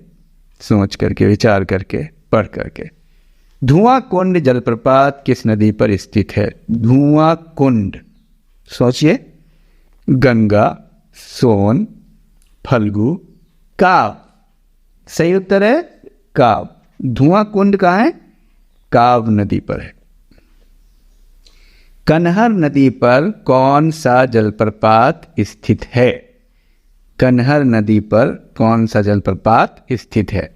सोच करके, विचार करके, पढ़ करके। धुआं कुंड जलप्रपात किस नदी पर स्थित है? धुआं कुंड, सोचिए, गंगा, सोन, फल्गु, काव। सही उत्तर है काव। धुआं कुंड कहाँ है? काव नदी पर है। कन्हर नदी पर कौन सा जलप्रपात स्थित है? कन्हर नदी पर कौन सा जलप्रपात स्थित है?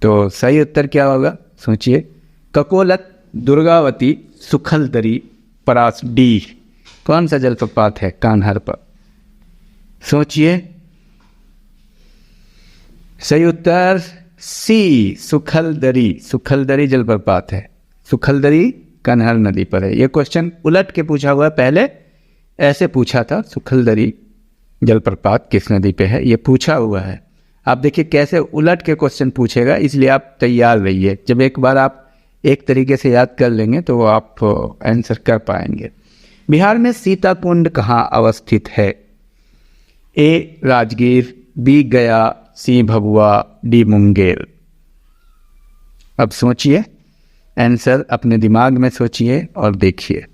तो सही उत्तर क्या होगा सोचिए। ककोलत, दुर्गावती, सुखलदरी, परास। डी कौन सा जलप्रपात है कान्हर पर? सोचिए। सही उत्तर सी, सुखलदरी। सुखलदरी जलप्रपात है। सुखलदरी कन्हर नदी पर है। ये क्वेश्चन उलट के पूछा हुआ है, पहले ऐसे पूछा था सुखलदरी जलप्रपात किस नदी पे है, ये पूछा हुआ है। आप देखिए कैसे उलट के क्वेश्चन पूछेगा, इसलिए आप तैयार रहिए। जब एक बार आप एक तरीके से याद कर लेंगे तो आप आंसर कर पाएंगे। बिहार में सीता कुंड कहाँ अवस्थित है? ए राजगीर, बी गया, सी भभुआ, डी मुंगेर। अब सोचिए, आंसर अपने दिमाग में सोचिए और देखिए।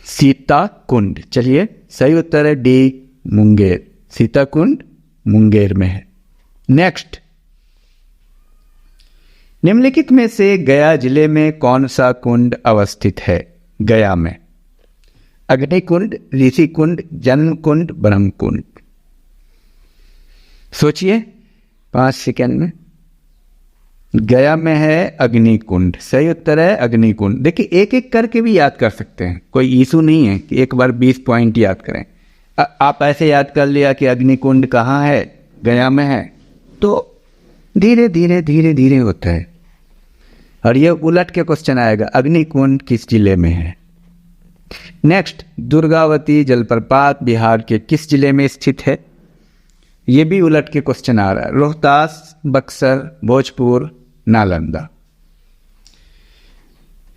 सीता कुंड, चलिए सही उत्तर है डी मुंगेर। सीता कुंड मुंगेर में है। नेक्स्ट, निम्नलिखित में से गया जिले में कौन सा कुंड अवस्थित है? गया में अग्नि कुंड, ऋषि कुंड, जन्म कुंड, ब्रह्म कुंड। सोचिए 5 सेकंड में। गया में है अग्नि कुंड, सही उत्तर है अग्नि कुंड। देखिए एक एक करके भी याद कर सकते हैं, कोई इशू नहीं है कि एक बार 20 पॉइंट याद करें। आप ऐसे याद कर लिया कि अग्नि कुंड कहाँ है, गया में है, तो धीरे धीरे धीरे धीरे होता है। और ये उलट के क्वेश्चन आएगा, अग्नि कुंड किस जिले में है? नेक्स्ट, दुर्गावती जलप्रपात बिहार के किस जिले में स्थित है? ये भी उलट के क्वेश्चन आ रहा है। रोहतास, बक्सर, भोजपुर, नालंदा।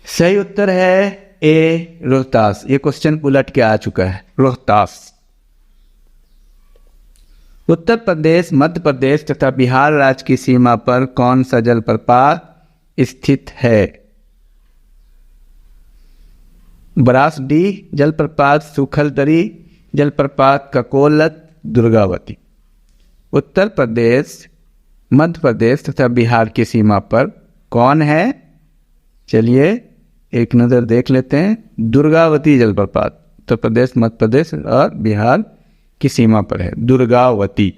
सही उत्तर है ए रोहतास। ये क्वेश्चन उलट के आ चुका है, रोहतास। उत्तर प्रदेश, मध्य प्रदेश तथा बिहार राज्य की सीमा पर कौन सा जलप्रपात स्थित है? बरासडी जलप्रपात, सुखलदरी जलप्रपात, ककोलत, दुर्गावती। उत्तर प्रदेश, मध्य प्रदेश तथा बिहार की सीमा पर कौन है? चलिए एक नज़र देख लेते हैं। दुर्गावती जलप्रपात उत्तर प्रदेश, मध्य प्रदेश और बिहार की सीमा पर है, दुर्गावती।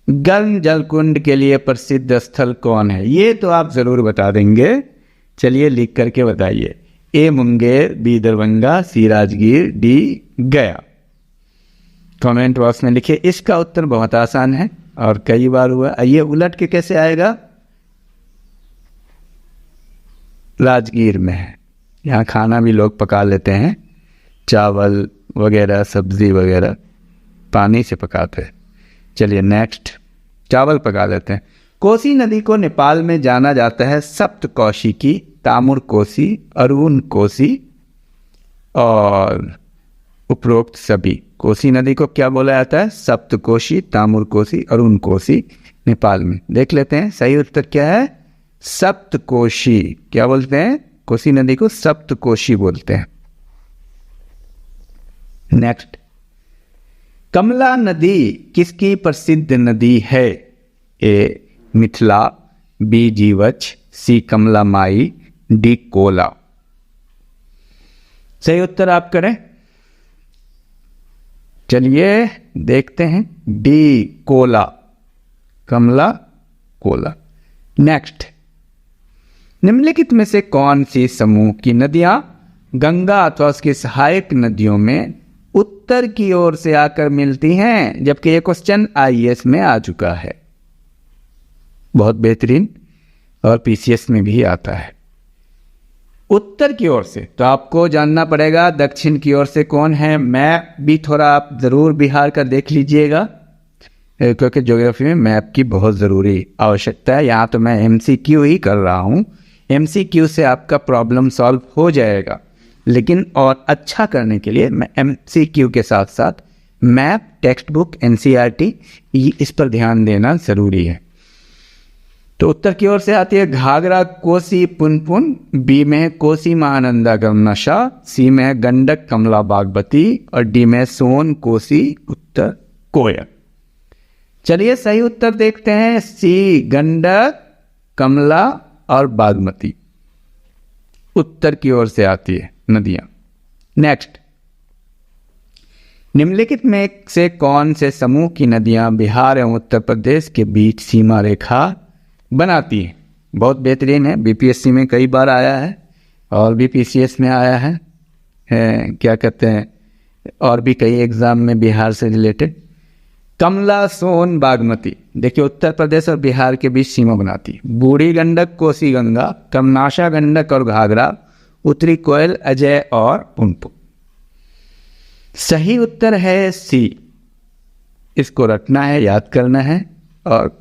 गर्म जल कुंड के लिए प्रसिद्ध स्थल कौन है? ये तो आप जरूर बता देंगे, चलिए लिख करके बताइए। ए मुंगेर, बी दरभंगा, सी राजगीर, डी गया। कमेंट बॉक्स में लिखिए। इसका उत्तर बहुत आसान है और कई बार हुआ। ये उलट के कैसे आएगा? राजगीर में है। यहाँ खाना भी लोग पका लेते हैं, चावल वगैरह, सब्जी वगैरह पानी से पकाते हैं। चलिए नेक्स्ट, चावल पका लेते हैं। कोसी नदी को नेपाल में जाना जाता है सप्तकोशी, तामुर कोसी, अरुण कोसी और उपरोक्त सभी। कोसी नदी को क्या बोला जाता है? सप्तकोशी, तामुर कोसी, अरुण कोसी नेपाल में। देख लेते हैं सही उत्तर क्या है। सप्तकोशी। क्या बोलते हैं? कोसी नदी को सप्तकोशी बोलते हैं। नेक्स्ट, कमला नदी किसकी प्रसिद्ध नदी है? ए मिथिला, बी जीवछ, सी कमला माई, डी कोला। सही उत्तर आप करें। चलिए देखते हैं, डी कोला, कमला कोला। नेक्स्ट, निम्नलिखित में से कौन सी समूह की नदियां गंगा अथवा उसकी सहायक नदियों में उत्तर की ओर से आकर मिलती हैं? जबकि ये क्वेश्चन आईएएस में आ चुका है, बहुत बेहतरीन, और पीसीएस में भी आता है। उत्तर की ओर से तो आपको जानना पड़ेगा दक्षिण की ओर से कौन है। मैप भी थोड़ा आप जरूर बिहार का देख लीजिएगा, क्योंकि ज्योग्राफी में मैप की बहुत ज़रूरी आवश्यकता है। यहाँ तो मैं एमसीक्यू ही कर रहा हूँ, एमसीक्यू से आपका प्रॉब्लम सॉल्व हो जाएगा, लेकिन और अच्छा करने के लिए मैं एमसीक्यू के साथ साथ मैप, टेक्स्ट बुक, एनसीईआरटी इस पर ध्यान देना ज़रूरी है। तो उत्तर की ओर से आती है घाघरा, कोसी, पुनपुन, बी में है कोसी, महानंदा, गमनशा, सी में है गंडक, कमला, बागमती और डी में सोन, कोसी, उत्तर, कोयल। चलिए सही उत्तर देखते हैं, सी गंडक, कमला और बागमती उत्तर की ओर से आती है नदियां। नेक्स्ट, निम्नलिखित में से कौन से समूह की नदियां बिहार एवं उत्तर प्रदेश के बीच सीमा रेखा बनाती है। बहुत बेहतरीन है, बीपीएससी में कई बार आया है और बीपीसीएस में आया है, क्या कहते हैं, और भी कई एग्जाम में बिहार से रिलेटेड। कमला, सोन, बागमती, देखिए उत्तर प्रदेश और बिहार के बीच सीमा बनाती। बूढ़ी गंडक, कोसी गंगा, कमनाशा गंडक और घाघरा, उत्तरी कोयल, अजय और पुनपुन। सही उत्तर है सी। इसको रटना है, याद करना है और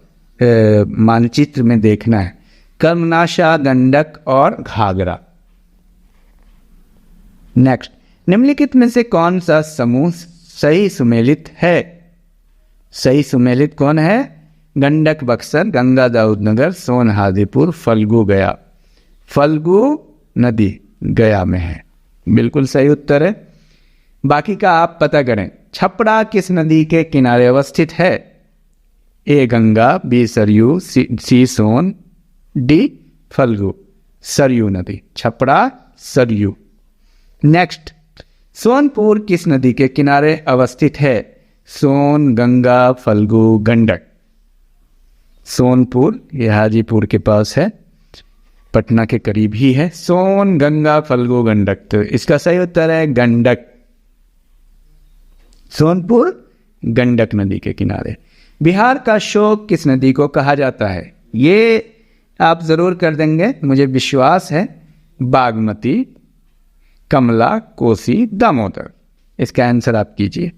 मानचित्र में देखना है। कर्मनाशा, गंडक और घाघरा। नेक्स्ट, निम्नलिखित में से कौन सा समूह सही सुमेलित है? सही सुमेलित कौन है? गंडक बक्सर, गंगा दाऊदनगर, सोन हाजीपुर, फल्गु गया। फल्गु नदी गया में है, बिल्कुल सही उत्तर है। बाकी का आप पता करें। छपरा किस नदी के किनारे अवस्थित है? ए गंगा, बी सरयू, सी सोन, डी फल्गु। सरयू नदी, छपरा सरयू। नेक्स्ट, सोनपुर किस नदी के किनारे अवस्थित है? सोन, गंगा, फल्गु, गंडक। सोनपुर ये हाजीपुर के पास है, पटना के करीब ही है। सोन, गंगा, फल्गु, गंडक, तो इसका सही उत्तर है गंडक। सोनपुर गंडक नदी के किनारे। बिहार का शोक किस नदी को कहा जाता है? ये आप जरूर कर देंगे, मुझे विश्वास है। बागमती, कमला, कोसी, दामोदर। इसका आंसर आप कीजिए।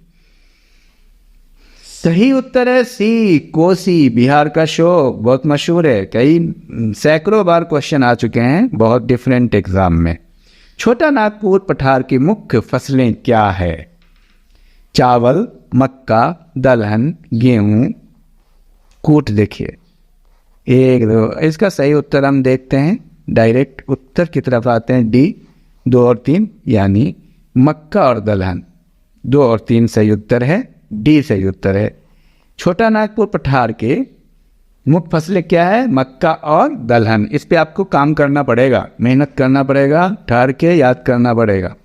सही उत्तर है सी, कोसी। बिहार का शोक बहुत मशहूर है, कई सैकड़ों बार क्वेश्चन आ चुके हैं बहुत डिफरेंट एग्जाम में। छोटा नागपुर पठार की मुख्य फसलें क्या है? चावल, मक्का, दलहन, गेहूं, कूट। देखिए एक दो, इसका सही उत्तर हम देखते हैं, डायरेक्ट उत्तर की तरफ आते हैं। डी 2 और 3, यानी मक्का और दलहन। 2 और 3 सही उत्तर है, डी सही उत्तर है। छोटा नागपुर पठार के मुख्य फसलें क्या है? मक्का और दलहन। इस पे आपको काम करना पड़ेगा, मेहनत करना पड़ेगा, ठहर के याद करना पड़ेगा।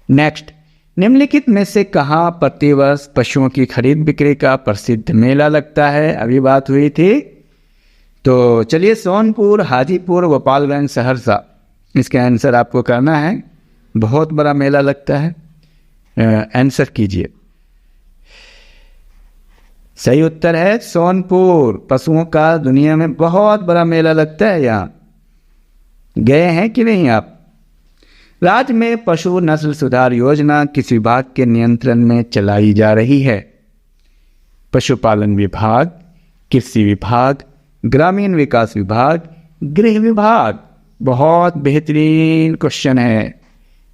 नेक्स्ट, निम्नलिखित में से कहाँ प्रतिवर्ष पशुओं की खरीद बिक्री का प्रसिद्ध मेला लगता है? अभी बात हुई थी, तो चलिए सोनपुर, हाजीपुर, गोपालगंज, सहरसा। इसका आंसर आपको करना है। बहुत बड़ा मेला लगता है, आंसर कीजिए। सही उत्तर है सोनपुर। पशुओं का दुनिया में बहुत बड़ा मेला लगता है, यहाँ गए हैं कि नहीं आप? राज्य में पशु नस्ल सुधार योजना किस विभाग के नियंत्रण में चलाई जा रही है? पशुपालन विभाग, कृषि विभाग, ग्रामीण विकास विभाग, गृह विभाग। बहुत बेहतरीन क्वेश्चन है।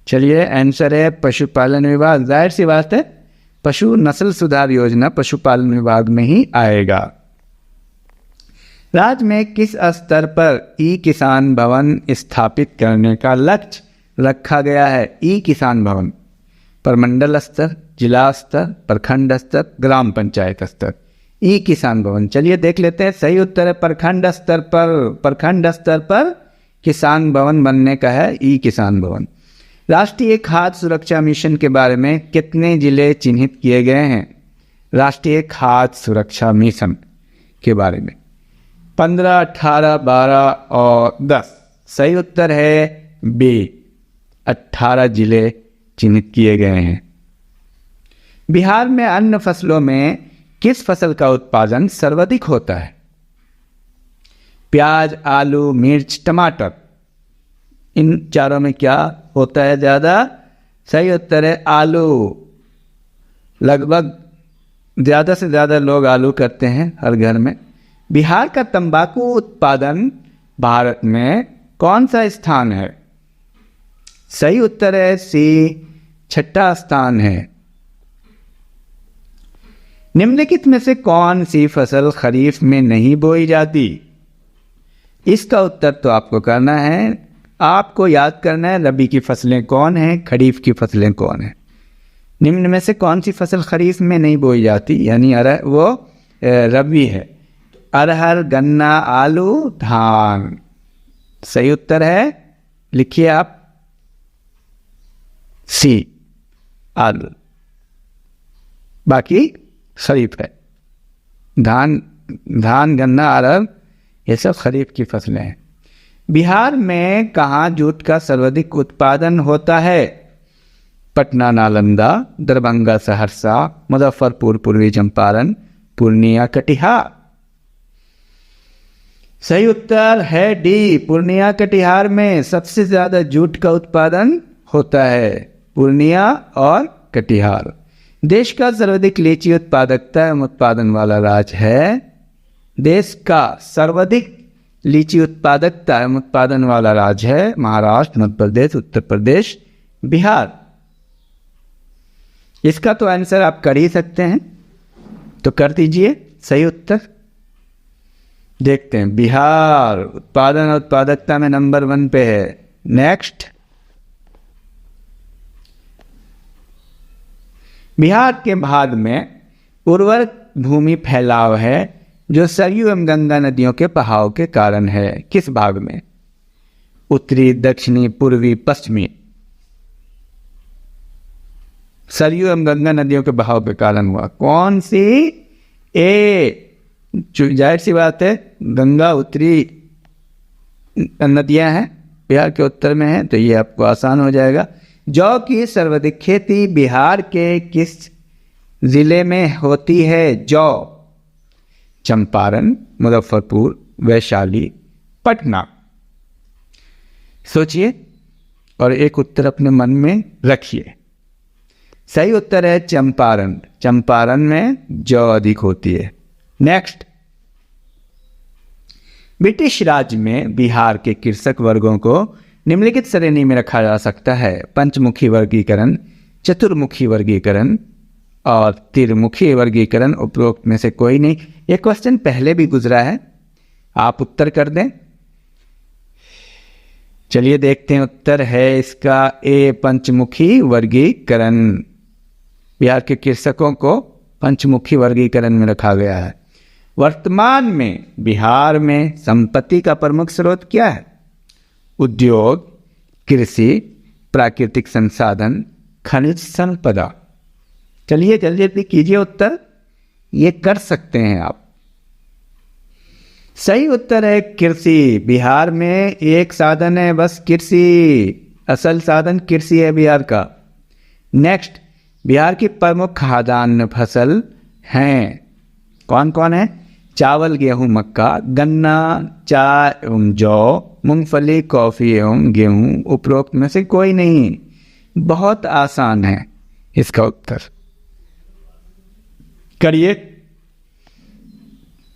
चलिए आंसर है पशुपालन विभाग। जाहिर सी बात है, पशु नस्ल सुधार योजना पशुपालन विभाग में ही आएगा। राज्य में किस स्तर पर ई किसान भवन स्थापित करने का लक्ष्य रखा गया है? ई किसान भवन प्रमंडल स्तर, जिला स्तर, प्रखंड स्तर, ग्राम पंचायत स्तर। ई किसान भवन, चलिए देख लेते हैं। सही उत्तर है प्रखंड स्तर पर। प्रखंड स्तर पर किसान भवन बनने का है ई किसान भवन। राष्ट्रीय खाद्य सुरक्षा मिशन के बारे में कितने जिले चिन्हित किए गए हैं? राष्ट्रीय खाद्य सुरक्षा मिशन के बारे में 15, 18, 12 और 10। सही उत्तर है बी, 18 जिले चिन्हित किए गए हैं। बिहार में अन्य फसलों में किस फसल का उत्पादन सर्वाधिक होता है? प्याज, आलू, मिर्च, टमाटर। इन चारों में क्या होता है ज़्यादा? सही उत्तर है आलू। लगभग ज़्यादा से ज़्यादा लोग आलू करते हैं हर घर में। बिहार का तंबाकू उत्पादन भारत में कौन सा स्थान है? सही उत्तर है सी, 6ठा स्थान है। निम्नलिखित में से कौन सी फसल खरीफ में नहीं बोई जाती? इसका उत्तर तो आपको करना है, आपको याद करना है रबी की फसलें कौन हैं, खरीफ की फसलें कौन हैं। निम्न में से कौन सी फसल खरीफ में नहीं बोई जाती, यानी वो रबी है? अरहर, गन्ना, आलू, धान। सही उत्तर है, लिखिए आप, सी, आलू। बाकी खरीफ है। धान, गन्ना, अरहर ये सब खरीफ की फसलें हैं। बिहार में कहाँ जूट का सर्वाधिक उत्पादन होता है? पटना, नालंदा, दरभंगा, सहरसा, मुजफ्फरपुर, पूर्वी चंपारण, पूर्णिया, कटिहार। सही उत्तर है डी, पूर्णिया कटिहार में सबसे ज्यादा जूट का उत्पादन होता है, पूर्णिया और कटिहार। देश का सर्वाधिक लीची उत्पादकता एवं उत्पादन वाला राज्य है? देश का सर्वाधिक लीची उत्पादकता एवं उत्पादन वाला राज्य है महाराष्ट्र, मध्य प्रदेश, उत्तर प्रदेश, बिहार। इसका तो आंसर आप कर ही सकते हैं, तो कर दीजिए सही उत्तर। देखते हैं, बिहार उत्पादन और उत्पादकता में नंबर 1 पे है। नेक्स्ट, बिहार के भाग में उर्वर भूमि फैलाव है जो सरयू एवं गंगा नदियों के बहाव के कारण है। किस भाग में? उत्तरी, दक्षिणी, पूर्वी, पश्चिमी। सरयू एवं गंगा नदियों के बहाव के कारण हुआ। कौन सी? ए, जाहिर सी बात है, गंगा उत्तरी नदियां हैं, बिहार के उत्तर में है, तो ये आपको आसान हो जाएगा। जौ की सर्वाधिक खेती बिहार के किस जिले में होती है? जौ, चंपारण, मुजफ्फरपुर, वैशाली, पटना। सोचिए और एक उत्तर अपने मन में रखिए। सही उत्तर है चंपारण। चंपारण में जौ अधिक होती है। नेक्स्ट, ब्रिटिश राज में बिहार के कृषक वर्गों को निम्नलिखित श्रेणी में रखा जा सकता है? पंचमुखी वर्गीकरण, चतुर्मुखी वर्गीकरण और त्रिमुखी वर्गीकरण। उपरोक्त में से कोई नहीं। यह क्वेश्चन पहले भी गुजरा है, आप उत्तर कर दें। चलिए देखते हैं, उत्तर है इसका ए, पंचमुखी वर्गीकरण। बिहार के कृषकों को पंचमुखी वर्गीकरण में रखा गया है। वर्तमान में बिहार में संपत्ति का प्रमुख स्रोत क्या है? उद्योग, कृषि, प्राकृतिक संसाधन, खनिज संपदा। चलिए जल्दी जल्दी कीजिए उत्तर, ये कर सकते हैं आप। सही उत्तर है कृषि। बिहार में एक साधन है बस, कृषि। असल साधन कृषि है बिहार का। नेक्स्ट, बिहार की प्रमुख खाद्यान्न फसल हैं। कौन कौन है? चावल, गेहूं, मक्का, गन्ना, चाय एवं जौ, मूंगफली, कॉफी एवं गेहूं। उपरोक्त में से कोई नहीं। बहुत आसान है इसका उत्तर, करिए।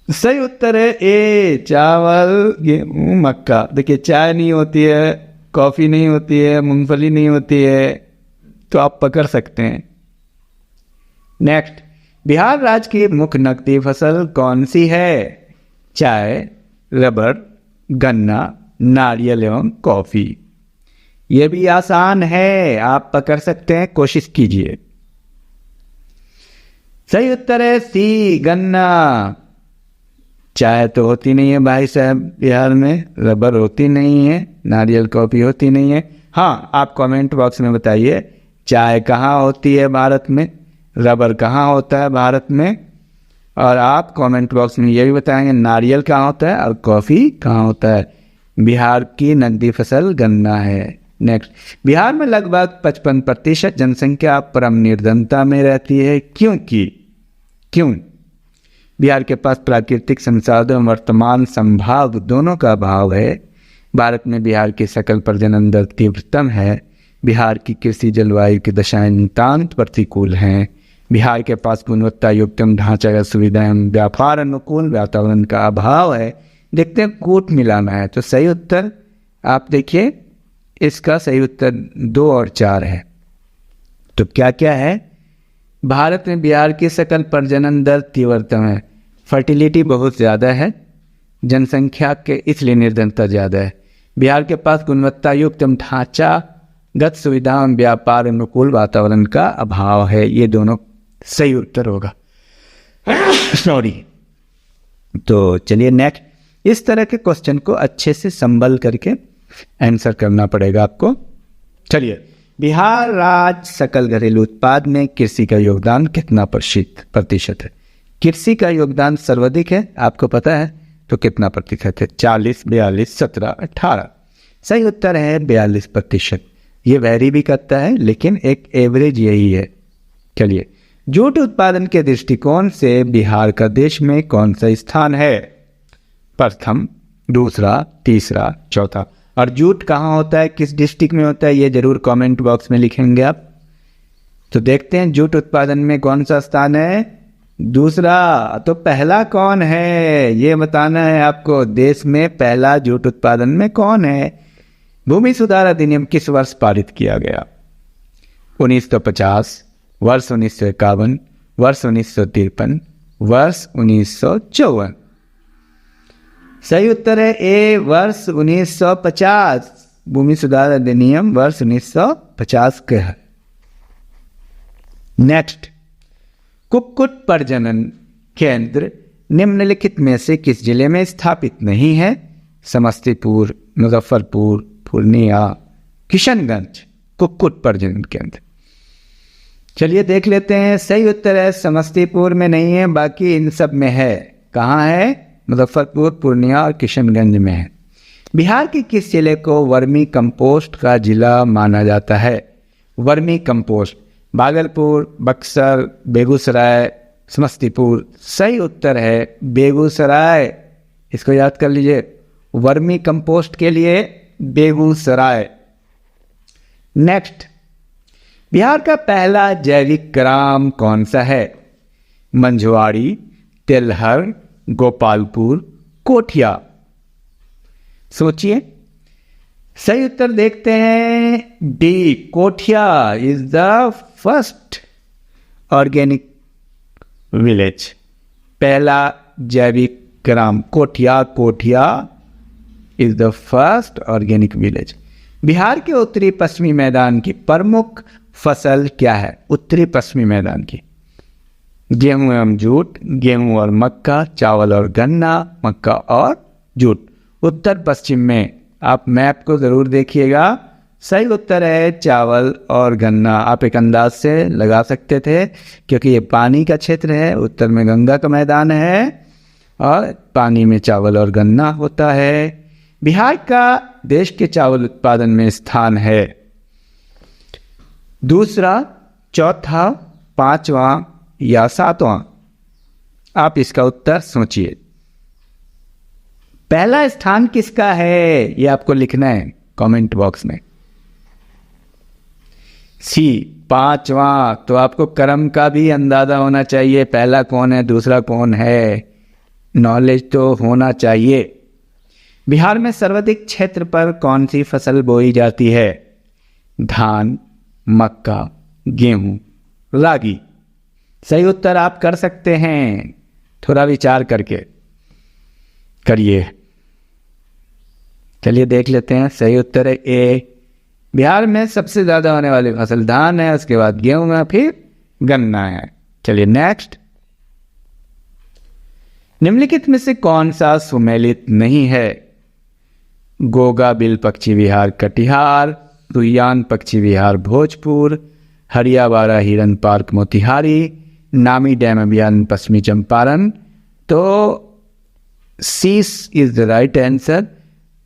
सही उत्तर है ए, चावल, गेहूं, मक्का। देखिए, चाय नहीं होती है, कॉफी नहीं होती है, मूंगफली नहीं होती है, तो आप पकड़ सकते हैं। नेक्स्ट, बिहार राज्य की मुख्य नकदी फसल कौन सी है? चाय, रबर, गन्ना, नारियल एवं कॉफी। यह भी आसान है, आप पकड़ सकते हैं, कोशिश कीजिए। सही उत्तर है सी, गन्ना। चाय तो होती नहीं है भाई साहब बिहार में, रबर होती नहीं है, नारियल कॉफी होती नहीं है। हाँ, आप कमेंट बॉक्स में बताइए चाय कहाँ होती है भारत में, रबर कहाँ होता है भारत में, और आप कमेंट बॉक्स में ये भी बताएंगे नारियल कहाँ होता है और कॉफ़ी कहाँ होता है। बिहार की नकदी फसल गन्ना है। नेक्स्ट, बिहार में लगभग 55% जनसंख्या परम निर्धनता में रहती है, क्यों? बिहार के पास प्राकृतिक संसाधन वर्तमान संभाव दोनों का अभाव है। भारत में बिहार की सकल प्रजनन दर तीव्रतम है। बिहार की कृषि जलवायु की दशाएं नितांत प्रतिकूल हैं। बिहार के पास गुणवत्ता युक्त ढांचागत सुविधाएं, व्यापार अनुकूल वातावरण का अभाव है। देखते हैं कूट मिलाना है, तो सही उत्तर आप देखिए, इसका सही उत्तर 2 और 4 है। तो क्या क्या है? भारत में बिहार की सकल प्रजनन दर तीव्रतम है, फर्टिलिटी बहुत ज़्यादा है, जनसंख्या के इसलिए निर्धनता ज़्यादा है। बिहार के पास गुणवत्ता युक्त ढांचागत सुविधाओं, व्यापार अनुकूल वातावरण का अभाव है। ये दोनों सही उत्तर होगा। सॉरी। तो चलिए नेक्स्ट, इस तरह के क्वेश्चन को अच्छे से संभल करके आंसर करना पड़ेगा आपको। चलिए, बिहार राज्य सकल घरेलू उत्पाद में कृषि का योगदान कितना प्रतिशत है? कृषि का योगदान सर्वाधिक है, आपको पता है, तो कितना प्रतिशत है? 40, 42, 17, 18। सही उत्तर है 42%। ये वैरी भी करता है लेकिन एक एवरेज यही है। चलिए, जूट उत्पादन के दृष्टिकोण से बिहार का देश में कौन सा स्थान है? प्रथम, दूसरा, तीसरा, चौथा। और जूट कहाँ होता है, किस डिस्ट्रिक्ट में होता है, ये जरूर कमेंट बॉक्स में लिखेंगे आप। तो देखते हैं जूट उत्पादन में कौन सा स्थान है। दूसरा। तो पहला कौन है ये बताना है आपको। देश में पहला जूट उत्पादन में कौन है? भूमि सुधार अधिनियम किस वर्ष पारित किया गया? 1950, वर्ष 1951, वर्ष 1953, वर्ष 1954। सही उत्तर है ए, वर्ष 1950। भूमि सुधार अधिनियम वर्ष 1950 के है। नेक्स्ट, कुक्कुट प्रजनन केंद्र निम्नलिखित में से किस जिले में स्थापित नहीं है? समस्तीपुर, मुजफ्फरपुर, पूर्णिया, किशनगंज। कुक्कुट प्रजनन केंद्र, चलिए देख लेते हैं। सही उत्तर है समस्तीपुर में नहीं है, बाकी इन सब में है। कहाँ है? मुजफ्फरपुर, पूर्णिया और किशनगंज में है। बिहार के किस जिले को वर्मी कंपोस्ट का जिला माना जाता है? Vermi compost, Bhagalpur, Buxar, Begusarai, Samastipur. सही उत्तर है बेगूसराय। इसको याद कर लीजिए, वर्मी कंपोस्ट के लिए बेगूसराय। नेक्स्ट, बिहार का पहला जैविक ग्राम कौन सा है? मंझवाड़ी, तेलहर, गोपालपुर, कोठिया। सोचिए। सही उत्तर देखते हैं D, Kothia is the first organic village. पहला जैविक ग्राम Kothia, Kothia is the first organic village. Bihar के उत्तरी पश्चिमी मैदान की प्रमुख फसल क्या है? उत्तरी पश्चिमी मैदान की गेहूं एवं जूट, गेहूं और मक्का, चावल और गन्ना, मक्का और जूट। उत्तर पश्चिम में आप मैप को जरूर देखिएगा। सही उत्तर है चावल और गन्ना। आप एक अंदाज से लगा सकते थे क्योंकि ये पानी का क्षेत्र है, उत्तर में गंगा का मैदान है और पानी में चावल और गन्ना होता है। बिहार का देश के चावल उत्पादन में स्थान है दूसरा, चौथा, पांचवा या सातवां? आप इसका उत्तर सोचिए। पहला स्थान किसका है ये आपको लिखना है कमेंट बॉक्स में। सी, पांचवा। तो आपको क्रम का भी अंदाजा होना चाहिए, पहला कौन है दूसरा कौन है, नॉलेज तो होना चाहिए। बिहार में सर्वाधिक क्षेत्र पर कौन सी फसल बोई जाती है? धान, मक्का, गेहूं, रागी। सही उत्तर आप कर सकते हैं, थोड़ा विचार करके करिए। चलिए देख लेते हैं। सही उत्तर है ए, बिहार में सबसे ज्यादा होने वाली फसल धान है, उसके बाद गेहूं है, फिर गन्ना है। चलिए नेक्स्ट, निम्नलिखित में से कौन सा सुमेलित नहीं है? गोगा बिल पक्षी विहार कटिहार, सुइयान पक्षी विहार भोजपुर, हरियावाड़ा हिरन पार्क मोतिहारी, नामी डैम अभियान पश्चिमी चंपारण। तो C is the right answer.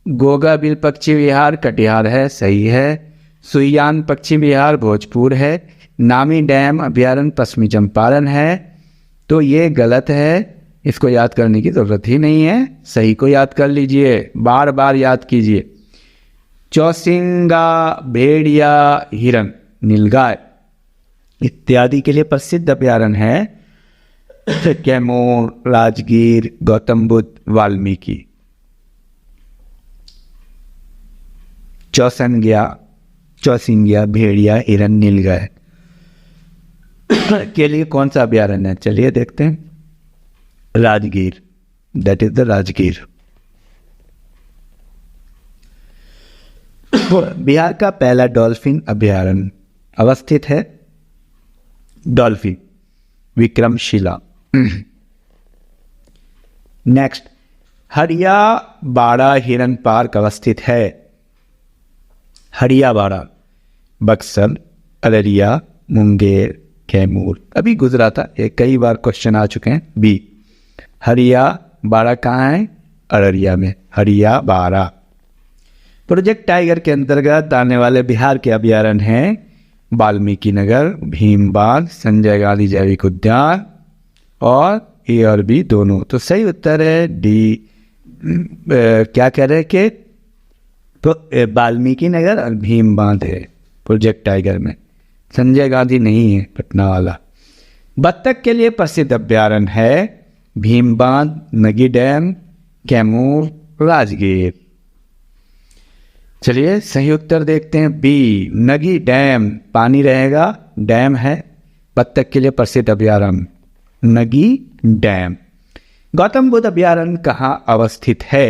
Gogabil पक्षी विहार कटिहार है, सही है। सुइयान पक्षी विहार भोजपुर है, नामी डैम अभ्यारण्य पश्चिमी चंपारण है। तो ये गलत है, इसको याद करने की जरूरत ही नहीं है, सही को याद कर लीजिए, बार बार याद कीजिए। चौसिंगा, भेड़िया, हिरन, नीलगाय इत्यादि के लिए प्रसिद्ध अभ्यारण्य है कैमूर, राजगीर, गौतम बुद्ध, वाल्मीकि। चौसिंगिया, भेड़िया, हिरन, नीलगाय के लिए कौन सा अभ्यारण्य है? चलिए देखते हैं। Rajgir, that is the Rajgir. Bihar का पहला डॉल्फिन अभ्यारण्य अवस्थित है? डॉल्फिन, विक्रमशिला। नेक्स्ट, हरियावाड़ा हिरन पार्क अवस्थित है? हरियावाड़ा, बक्सर, अररिया, मुंगेर, कैमूर। अभी गुजरा था, ये कई बार क्वेश्चन आ चुके हैं। बी, हरियावाड़ा कहाँ है? अररिया में, हरिया बारा। प्रोजेक्ट टाइगर के अंतर्गत आने वाले बिहार के अभयारण्य हैं वाल्मीकि नगर, भीमबाग, संजय गांधी जैविक उद्यान और ए और बी दोनों। तो सही उत्तर है डी। क्या कह रहे हैं कि तो वाल्मीकि नगर और भीमबांध है प्रोजेक्ट टाइगर में, संजय गांधी नहीं है पटना वाला। बत्तख के लिए प्रसिद्ध अभ्यारण्य है भीमबांध, नगी डैम, कैमूर, राजगीर। चलिए सही उत्तर देखते हैं बी, नगी डैम। पानी रहेगा, डैम है, बत्तख के लिए प्रसिद्ध अभ्यारण्य नगी डैम। गौतम बुद्ध अभ्यारण्य कहाँ अवस्थित है?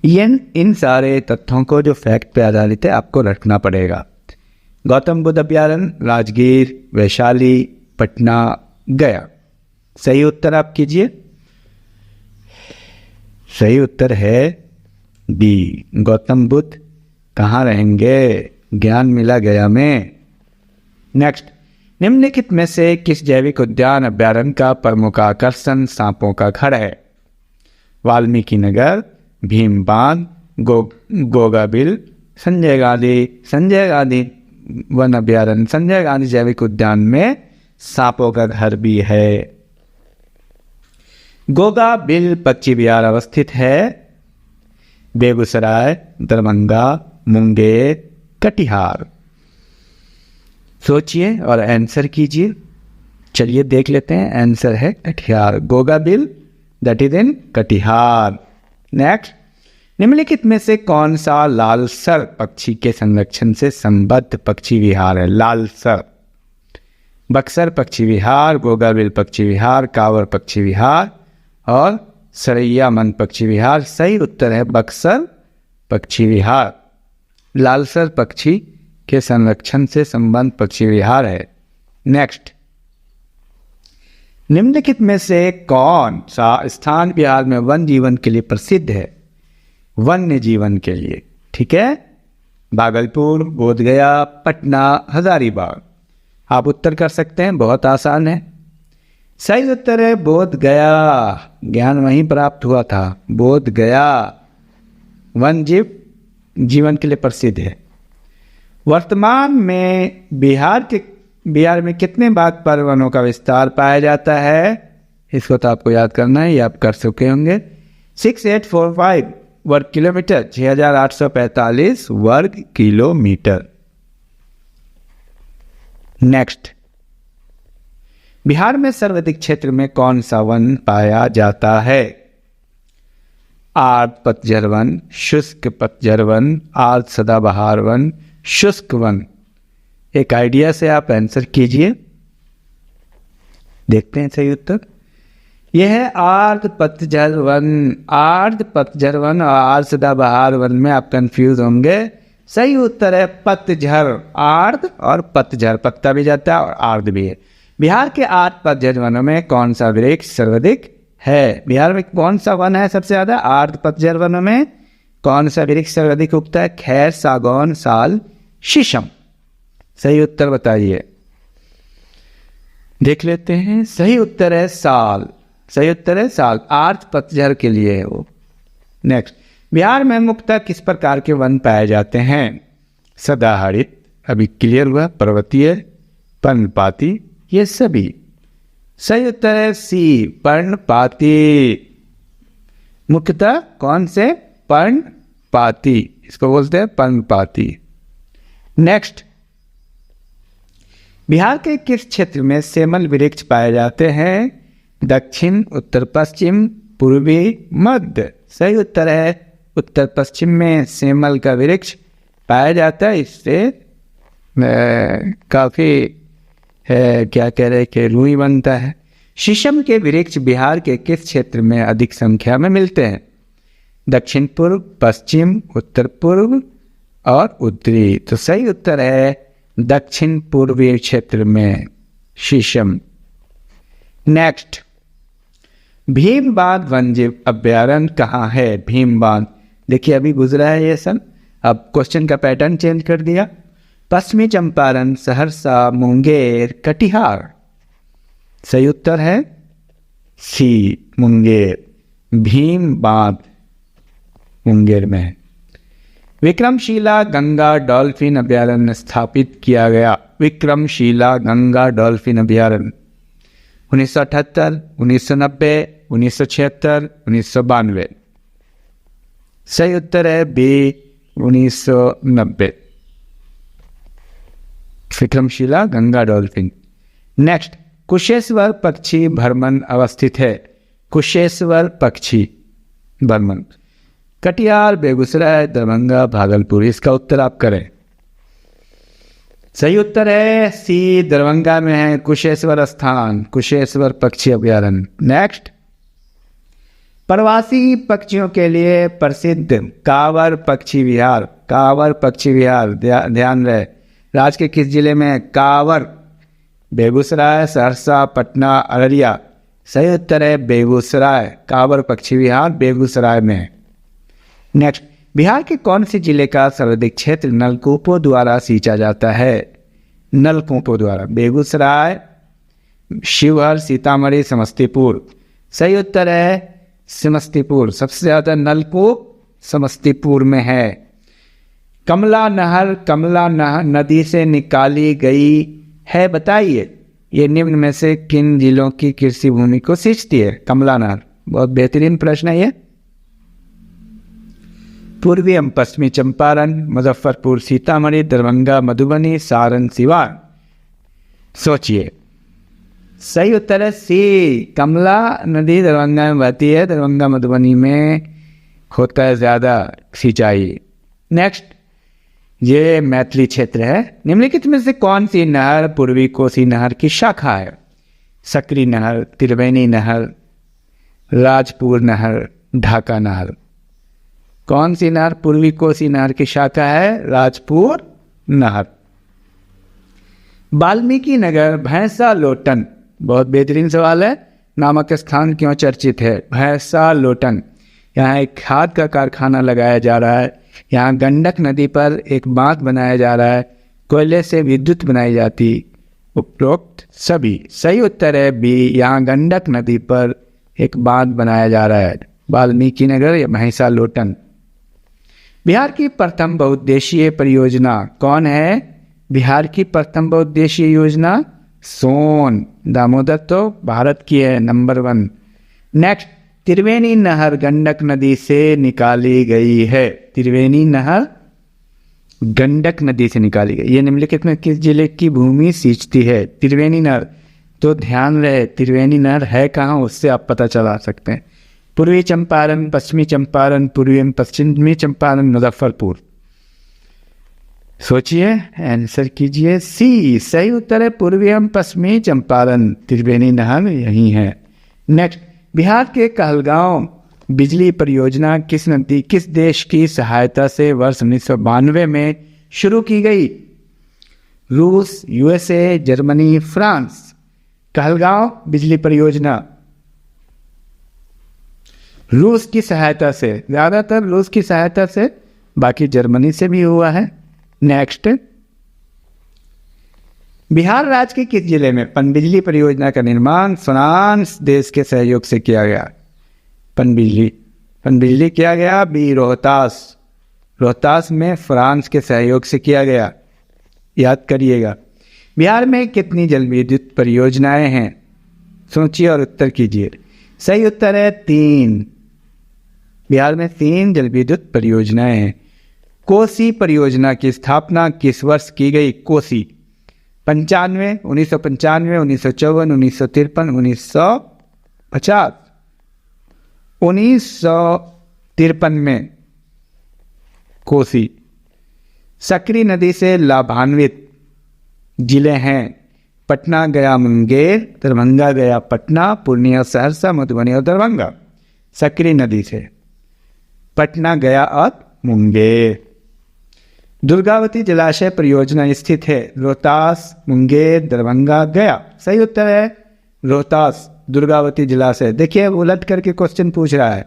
इन सारे तथ्यों को जो फैक्ट पे आधारित है आपको रखना पड़ेगा। गौतम बुद्ध अभ्यारण्य राजगीर, वैशाली, पटना, गया। सही उत्तर आप कीजिए। सही उत्तर है बी, गौतम बुद्ध कहाँ रहेंगे? ज्ञान मिला गया में। नेक्स्ट, निम्नलिखित में से किस जैविक उद्यान अभ्यारण्य का प्रमुख आकर्षण सांपों का घर है? वाल्मीकि नगर, भीमबांध, गोगाबिल, संजय गांधी वन अभ्यारण्य, संजय गांधी जैविक उद्यान में सांपों का घर भी है। गोगाबिल पक्षी विहार अवस्थित है बेगूसराय, दरभंगा, मुंगेर, कटिहार। सोचिए और आंसर कीजिए। चलिए देख लेते हैं, आंसर है Katihar. Gogabil that is in Katihar. Next, निम्नलिखित में से कौन सा लालसर पक्षी के संरक्षण से संबद्ध पक्षी विहार है? लालसर, बक्सर पक्षी विहार, गोगाबिल पक्षी विहार, कांवर पक्षी विहार और सरैया मन पक्षी विहार। सही उत्तर है बक्सर पक्षी विहार। लालसर पक्षी के संरक्षण से संबद्ध पक्षी विहार है। नेक्स्ट, निम्नलिखित में से कौन सा स्थान बिहार में वन जीवन के लिए प्रसिद्ध है? वन्य जीवन के लिए, ठीक है? भागलपुर, बोधगया, पटना, हजारीबाग। आप उत्तर कर सकते हैं, बहुत आसान है। सही उत्तर है बोधगया। ज्ञान वहीं प्राप्त हुआ था। बोधगया वन्य जीवन के लिए प्रसिद्ध है। वर्तमान में बिहार में कितने बाघ परिवनों का विस्तार पाया जाता है? इसको तो आपको याद करना है, ये आप कर चुके होंगे। 6845 वर्ग किलोमीटर, 6845 वर्ग किलोमीटर। नेक्स्ट, बिहार में सर्वाधिक क्षेत्र में कौन सा वन पाया जाता है? आर्द्र पतझड़ वन, शुष्क पतझड़ वन, आर्द्र सदाबहार वन, शुष्क वन। एक आइडिया से आप आंसर कीजिए। देखते हैं सही उत्तर। यह है आर्द्र पतझड़ वन। आर्द्र पतझड़ वन और आर्द्र सदाबहार वन में आप कंफ्यूज होंगे। सही उत्तर है पतझड़। आर्द्र और पतझड़, पत्ता भी जाता है और आर्द्र भी है। बिहार के आर्द्र पतझड़ वनों में कौन सा वृक्ष सर्वाधिक है? बिहार में कौन सा वन है सबसे ज्यादा? आर्द्र पतझड़ वनों में कौन सा वृक्ष सर्वाधिक उगता है? खैर, सागौन, साल, शीशम। सही उत्तर बताइए। देख लेते हैं। सही उत्तर है साल। सही उत्तर है साल। आर्द्र पतझड़ के लिए है वो। नेक्स्ट, बिहार में मुख्यतः किस प्रकार के वन पाए जाते हैं? सदाहरित, अभी क्लियर हुआ, पर्वतीय, पर्णपाती, ये सभी। सही उत्तर है सी, पर्णपाती। मुख्यतः कौन से? पर्णपाती, इसको बोलते हैं पर्णपाती। नेक्स्ट, बिहार के किस क्षेत्र में सेमल वृक्ष पाए जाते हैं? दक्षिण, उत्तर पश्चिम, पूर्वी, मध्य। सही उत्तर है उत्तर पश्चिम में सेमल का वृक्ष पाया जाता है। इससे काफी क्या कह रहे कि रुई बनता है। शीशम के वृक्ष बिहार के किस क्षेत्र में अधिक संख्या में मिलते हैं? दक्षिण पूर्व, पश्चिम, उत्तर पूर्व और उत्तरी। तो सही उत्तर है दक्षिण पूर्वी क्षेत्र में शीशम। नेक्स्ट, भीमबांध वन्यजीव अभ्यारण्य कहाँ है? भीमबांध, देखिए अभी गुजरा है ये सन, अब क्वेश्चन का पैटर्न चेंज कर दिया। पश्चिमी चंपारण, सहरसा, मुंगेर, कटिहार। सही उत्तर है सी, मुंगेर। भीम बांध मुंगेर में है। विक्रमशिला गंगा डॉल्फिन अभयारण्य स्थापित किया गया। विक्रमशिला गंगा डॉल्फिन अभयारण्य 1978, 1990, 1976, 1992। सही उत्तर है B 1990, Vikramshila Ganga dolphin. Next, Kusheshwar पक्षी भ्रमण अवस्थित है। कुशेश्वर पक्षी भ्रमण कटिहार, बेगूसराय, दरभंगा, भागलपुर। इसका उत्तर आप करें। सही उत्तर है सी, दरभंगा में है कुशेश्वर स्थान, कुशेश्वर पक्षी अभयारण्य। नेक्स्ट, प्रवासी पक्षियों के लिए प्रसिद्ध कांवर पक्षी विहार। कांवर पक्षी विहार ध्यान रहे, राज्य के किस जिले में है? कांवर, बेगूसराय, सहरसा, पटना, अररिया। सही उत्तर है बेगूसराय। कांवर पक्षी विहार बेगूसराय में है। नेक्स्ट, बिहार के कौन से जिले का सर्वाधिक क्षेत्र नलकूपों द्वारा सींचा जाता है? नलकूपों द्वारा। बेगूसराय, शिवहर, सीतामढ़ी, समस्तीपुर। सही उत्तर है समस्तीपुर। सबसे ज्यादा नलकूप समस्तीपुर में है। कमला नहर नदी से निकाली गई है, बताइए ये निम्न में से किन जिलों की कृषि भूमि को सींचती है? कमला नहर, बहुत बेहतरीन प्रश्न है ये। पूर्वी एवं पश्चिमी चंपारण, मुजफ्फरपुर, सीतामढ़ी, दरभंगा, मधुबनी, सारण, सिवान। सोचिए। सही उत्तर है सी, कमला नदी दरभंगा में बहती है, दरभंगा मधुबनी में होता है ज्यादा सिंचाई। नेक्स्ट, ये मैथिली क्षेत्र है। निम्नलिखित में से कौन सी नहर पूर्वी कोसी नहर की शाखा है? सकरी नहर, त्रिवेणी नहर, राजपुर नहर, ढाका नहर। कौन सी नहर पूर्वी कोसी नहर की शाखा है? राजपुर नहर। वाल्मीकि नगर भैंसा लोटन, बहुत बेहतरीन सवाल है, नामक स्थान क्यों चर्चित है? भैंसा लोटन, यहाँ एक खाद का कारखाना लगाया जा रहा है, यहाँ गंडक नदी पर एक बांध बनाया जा रहा है, कोयले से विद्युत बनाई जाती। उपरोक्त सभी। सही उत्तर है बी, यहाँ गंडक नदी पर एक बांध बनाया जा रहा है। वाल्मीकि नगर या भैंसा लोटन। बिहार की प्रथम बहुउद्देशीय परियोजना कौन है? बिहार की प्रथम बहुउद्देशीय योजना सोन, दामोदर तो भारत की है नंबर 1। नेक्स्ट, त्रिवेणी नहर गंडक नदी से निकाली गई है। त्रिवेणी नहर गंडक नदी से निकाली गई। ये निम्नलिखित में किस जिले की भूमि सींचती है? त्रिवेणी नहर। तो ध्यान रहे त्रिवेणी नहर है कहाँ, उससे आप पता चला सकते हैं। पूर्वी चंपारण, पश्चिमी चंपारण, पूर्वी एवं पश्चिमी चंपारण, मुजफ्फरपुर। सोचिए, आंसर कीजिए। सी, सही उत्तर है पूर्वी एवं पश्चिमी चंपारण, त्रिवेणी नहर यही है। नेक्स्ट, बिहार के कहलगांव बिजली परियोजना किस देश की सहायता से वर्ष 1992 में शुरू की गई? रूस, यूएसए, जर्मनी, फ्रांस। कहलगांव बिजली परियोजना रूस की सहायता से, ज्यादातर रूस की सहायता से, बाकी जर्मनी से भी हुआ है। नेक्स्ट, बिहार राज्य के किस जिले में पनबिजली परियोजना का निर्माण फ्रांस देश के सहयोग से किया गया? पनबिजली किया गया बी, रोहतास। रोहतास में फ्रांस के सहयोग से किया गया, याद करिएगा। बिहार में कितनी जल विद्युत परियोजनाएं हैं? सोचिए और उत्तर कीजिए। सही उत्तर है 3। बिहार में 3 जल विद्युत परियोजनाएं हैं। कोसी परियोजना की स्थापना किस वर्ष की गई? कोसी 95, 1995, 1954, 1953, 1950। 1953 में कोसी। सकरी नदी से लाभान्वित जिले हैं पटना, गया, मुंगेर, दरभंगा, गया, पटना, पूर्णिया, सहरसा, मधुबनी और दरभंगा। सकरी नदी से पटना, गया और मुंगेर। दुर्गावती जलाशय परियोजना स्थित है रोहतास, मुंगेर, दरभंगा, गया। सही उत्तर है रोहतास, दुर्गावती जलाशय। देखिए उलट करके क्वेश्चन पूछ रहा है।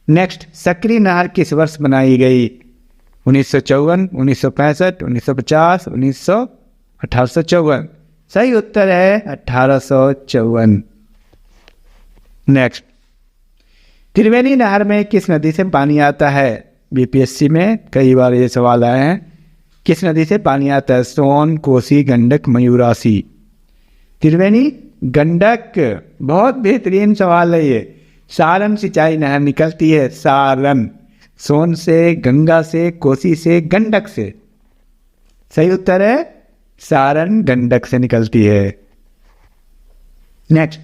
नेक्स्ट, सकरी नहर किस वर्ष बनाई गई? 1954, 1965, 1950, 1854। सही उत्तर है 1854। नेक्स्ट, त्रिवेणी नहर में किस नदी से पानी आता है? बीपीएससी में कई बार ये सवाल आए हैं। किस नदी से पानी आता है? सोन, कोसी, गंडक, मयूरासी। त्रिवेणी गंडक, बहुत बेहतरीन सवाल है ये। सारण सिंचाई नहर निकलती है, सारण, सोन से, गंगा से, कोसी से, गंडक से। सही उत्तर है सारण, गंडक से निकलती है। नेक्स्ट,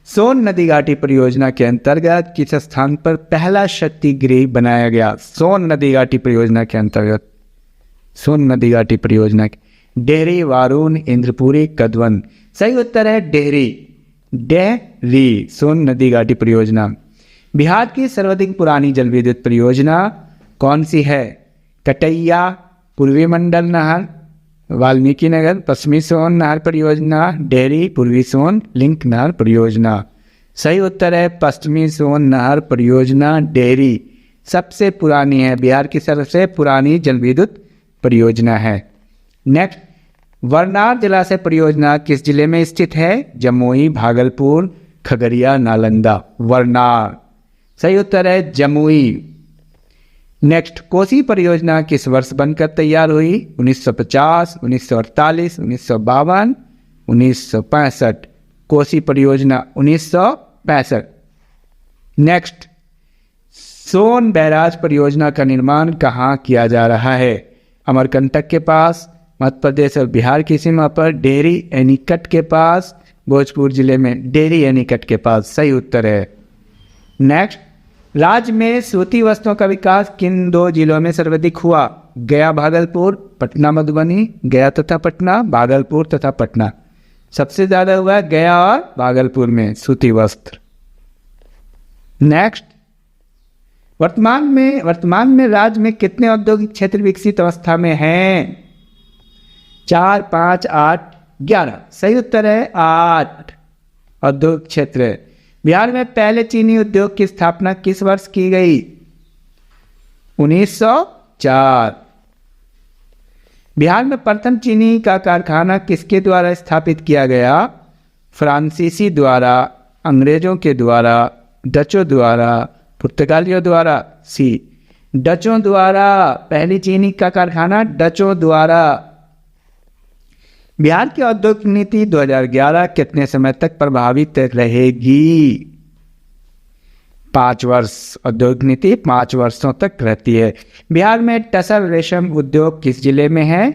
सोन नदी घाटी परियोजना के अंतर्गत किस स्थान पर पहला शक्ति गृह बनाया गया? सोन नदी घाटी परियोजना के अंतर्गत, सोन नदी घाटी परियोजना, डेहरी, वारुण, इंद्रपुरी, कदवन। सही उत्तर है डेहरी, डेहरी, सोन नदी घाटी परियोजना। बिहार की सर्वाधिक पुरानी जल विद्युत परियोजना कौन सी है? कटैया, पूर्वी मंडल नहर, वाल्मीकि नगर, पश्चिमी सोन नहर परियोजना, डेहरी, पूर्वी सोन लिंक नहर परियोजना। सही उत्तर है पश्चिमी सोन नहर परियोजना, डेहरी सबसे पुरानी है, बिहार की सबसे पुरानी जल विद्युत परियोजना है। नेक्स्ट, वरनार जलाशय परियोजना किस जिले में स्थित है? जमुई, भागलपुर, खगड़िया, नालंदा। वरनार, सही उत्तर है जमुई। नेक्स्ट, कोसी परियोजना किस वर्ष बनकर तैयार हुई? 1950, 1948, 1952, 1965। कोसी परियोजना 1965। नेक्स्ट, सोन बैराज परियोजना का निर्माण कहाँ किया जा रहा है? अमरकंटक के पास, मध्य प्रदेश और बिहार की सीमा पर, डेहरी एनीकट के पास, भोजपुर जिले में, डेहरी एनीकट के पास। सही उत्तर है। नेक्स्ट, राज्य में सूती वस्त्रों का विकास किन दो जिलों में सर्वाधिक हुआ? गया, भागलपुर, पटना, मधुबनी। गया तथा पटना, भागलपुर तथा पटना। सबसे ज्यादा हुआ गया और भागलपुर में सूती वस्त्र। नेक्स्ट, वर्तमान में राज्य में कितने औद्योगिक क्षेत्र विकसित अवस्था में हैं? 4, 5, 8, 11। सही उत्तर है 8 औद्योगिक क्षेत्र। बिहार में पहले चीनी उद्योग की स्थापना किस वर्ष की गई? 1904। बिहार में प्रथम चीनी का कारखाना किसके द्वारा स्थापित किया गया? फ्रांसीसी द्वारा, अंग्रेजों के द्वारा, डचों द्वारा, पुर्तगालियों द्वारा। सी, डचों द्वारा। पहली चीनी का कारखाना डचों द्वारा। बिहार की औद्योगिक नीति 2011 कितने समय तक प्रभावित रहेगी? 5 वर्ष। औद्योगिक नीति 5 वर्षों तक रहती है। बिहार में टसर रेशम उद्योग किस जिले में है?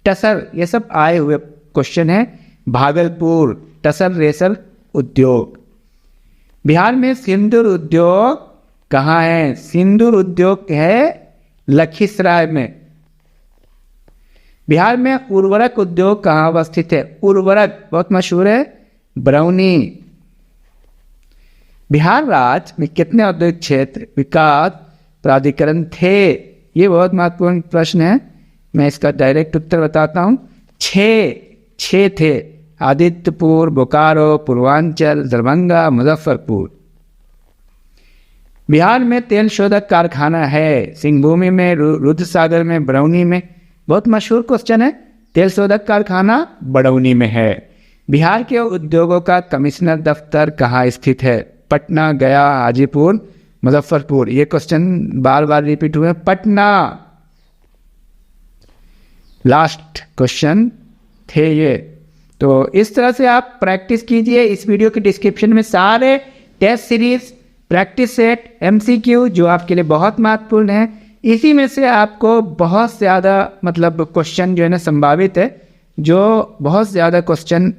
टसर, ये सब आए हुए क्वेश्चन है। भागलपुर, टसर रेशम उद्योग। बिहार में सिंदूर उद्योग कहाँ है? सिंदूर उद्योग है लखीसराय में। बिहार में उर्वरक उद्योग कहाँ अवस्थित है? उर्वरक बहुत मशहूर है, बरौनी। बिहार राज्य में कितने औद्योगिक क्षेत्र विकास प्राधिकरण थे? ये बहुत महत्वपूर्ण प्रश्न है, मैं इसका डायरेक्ट उत्तर बताता हूँ। 6 थे। आदित्यपुर, बोकारो, पूर्वांचल, दरभंगा, मुजफ्फरपुर। बिहार में तेल शोधक कारखाना है? सिंहभूमि में, रुद्रसागर में, बरौनी में। बहुत मशहूर क्वेश्चन है। तेल शोधक कारखाना बरौनी में है। बिहार के उद्योगों का कमिश्नर दफ्तर कहाँ स्थित है? पटना, गया, हाजीपुर, मुजफ्फरपुर। ये क्वेश्चन बार बार रिपीट हुए। पटना लास्ट क्वेश्चन थे ये। तो इस तरह से आप प्रैक्टिस कीजिए। इस वीडियो के डिस्क्रिप्शन में सारे test series, practice set, MCQ जो आपके लिए बहुत महत्वपूर्ण है, इसी में से आपको बहुत ज़्यादा मतलब क्वेश्चन जो है ना संभावित है, जो बहुत ज़्यादा क्वेश्चन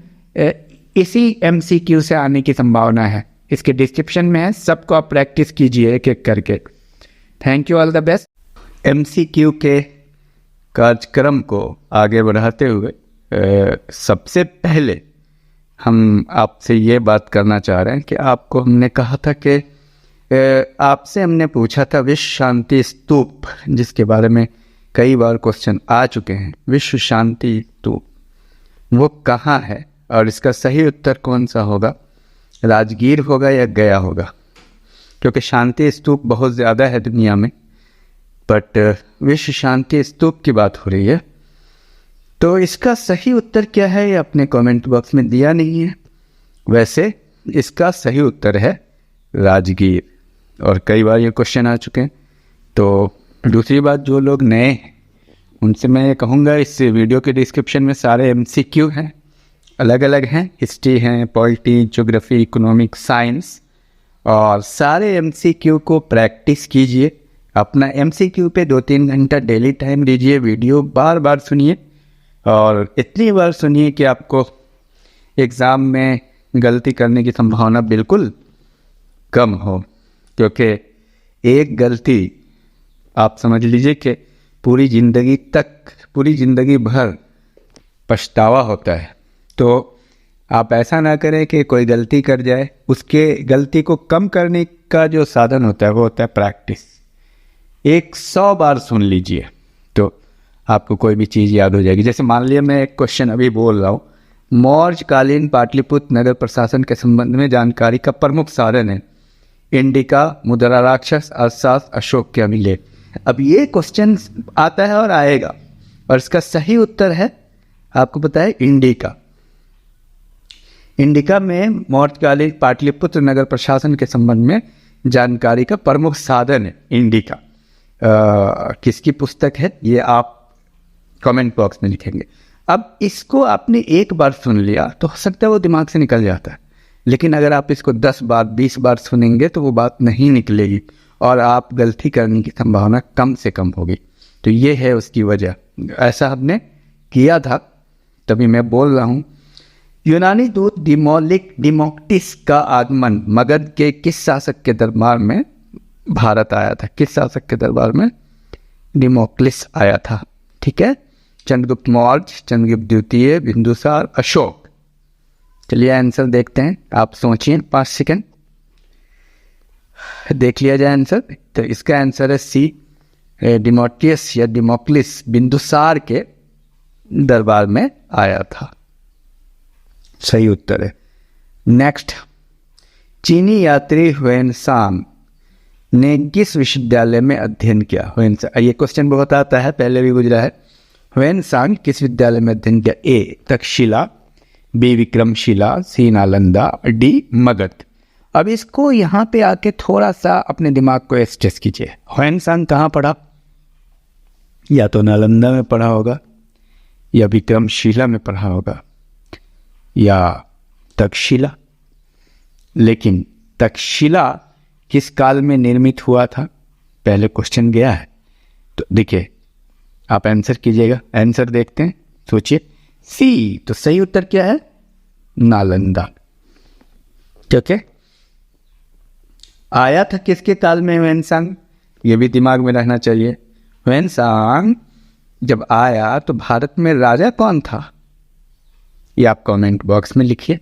इसी एमसीक्यू से आने की संभावना है। इसके डिस्क्रिप्शन में है, सबको आप प्रैक्टिस कीजिए एक एक करके। Thank you, all the best. MCQ के कार्यक्रम को आगे बढ़ाते हुए सबसे पहले हम आपसे ये बात करना चाह रहे हैं कि आपको हमने कहा था कि आपसे हमने पूछा था विश्व शांति स्तूप, जिसके बारे में कई बार क्वेश्चन आ चुके हैं। विश्व शांति स्तूप वो कहाँ है और इसका सही उत्तर कौन सा होगा? राजगीर होगा या गया होगा? क्योंकि शांति स्तूप बहुत ज़्यादा है दुनिया में, बट विश्व शांति स्तूप की बात हो रही है। तो इसका सही उत्तर क्या है ये अपने कमेंट बॉक्स में दिया नहीं है। वैसे इसका सही उत्तर है राजगीर। और कई बार ये क्वेश्चन आ चुके हैं। तो दूसरी बात, जो लोग नए हैं उनसे मैं कहूँगा, इस वीडियो के डिस्क्रिप्शन में सारे MCQ हैं, अलग अलग हैं, हिस्ट्री हैं, पॉलिटी, ज्योग्राफी, इकोनॉमिक्स, साइंस, और सारे MCQ को प्रैक्टिस कीजिए। अपना MCQ पे 2-3 घंटा डेली टाइम दीजिए, वीडियो बार बार सुनिए, और इतनी बार सुनिए कि आपको एग्ज़ाम में गलती करने की संभावना बिल्कुल कम हो, क्योंकि एक गलती आप समझ लीजिए कि पूरी ज़िंदगी भर पछतावा होता है। तो आप ऐसा ना करें कि कोई गलती कर जाए, उसके गलती को कम करने का जो साधन होता है वो होता है प्रैक्टिस। 100 बार सुन लीजिए तो आपको कोई भी चीज़ याद हो जाएगी। जैसे मान लिया मैं एक क्वेश्चन अभी बोल रहा हूँ, मौर्यकालीन पाटलिपुत्र नगर प्रशासन के संबंध में जानकारी का प्रमुख साधन है इंडिका, मुद्रा राक्षस, अर्थशास्त्र, अशोक के अभिलेख। अब ये क्वेश्चन आता है और आएगा, और इसका सही उत्तर है, आपको पता है, इंडिका। इंडिका में मौर्यकालीन पाटलिपुत्र नगर प्रशासन के संबंध में जानकारी का प्रमुख साधन है इंडिका। किसकी पुस्तक है ये आप कमेंट बॉक्स में लिखेंगे। अब इसको आपने एक बार सुन लिया तो हो सकता है वो दिमाग से निकल जाता है, लेकिन अगर आप इसको 10 बार 20 बार सुनेंगे तो वो बात नहीं निकलेगी और आप गलती करने की संभावना कम से कम होगी। तो ये है उसकी वजह। ऐसा हमने किया था, तभी मैं बोल रहा हूँ। यूनानी दूत डिमोक्टिस का आगमन मगध के किस शासक के दरबार में भारत आया था? किस शासक के दरबार में डिमोक्लिस आया था? ठीक है, चंद्रगुप्त मौर्य, चंद्रगुप्त द्वितीय, बिंदुसार, अशोक। चलिए आंसर देखते हैं, आप सोचिए 5 सेकंड, देख लिया जाए आंसर। तो इसका आंसर है सी, डिमोक्लिस या डिमोक्लिस बिंदुसार के दरबार में आया था, सही उत्तर है। नेक्स्ट, चीनी यात्री ह्वेनसांग ने किस विश्वविद्यालय में अध्ययन किया? ह्वेनसांग, ये क्वेश्चन बहुत आता है, पहले भी गुजरा है। ह्वेनसांग किस विद्यालय में अध्ययन किया? ए तक्षशिला, बी विक्रमशिला, सी नालंदा, डी मगध। अब इसको यहाँ पे आके थोड़ा सा अपने दिमाग को स्ट्रेस कीजिए। ह्वेनसांग कहाँ पढ़ा? या तो नालंदा में पढ़ा होगा, या विक्रमशिला में पढ़ा होगा, या तक्षशिला। लेकिन तक्षशिला किस काल में निर्मित हुआ था? पहले क्वेश्चन गया है, तो देखिए आप आंसर कीजिएगा। आंसर देखते हैं, सोचिए। सी, तो सही उत्तर क्या है? नालंदा। ठीक है, आया था किसके काल में ह्वेनसांग? ये भी दिमाग में रहना चाहिए। ह्वेनसांग जब आया तो भारत में राजा कौन था? ये आप कमेंट बॉक्स में लिखिए।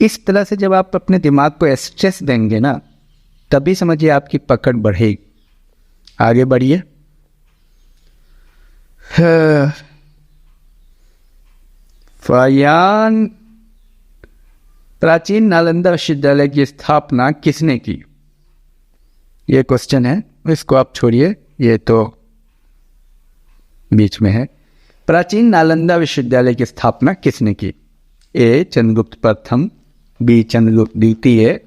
इस तरह से जब आप अपने दिमाग को स्ट्रेस देंगे ना, तभी समझिए आपकी पकड़ बढ़ेगी। आगे बढ़िए। प्राचीन नालंदा विश्वविद्यालय की स्थापना किसने की? ये क्वेश्चन है, इसको आप छोड़िए, ये तो बीच में है। प्राचीन नालंदा विश्वविद्यालय की स्थापना किसने की? ए चंद्रगुप्त प्रथम, बी चंद्रगुप्त द्वितीय,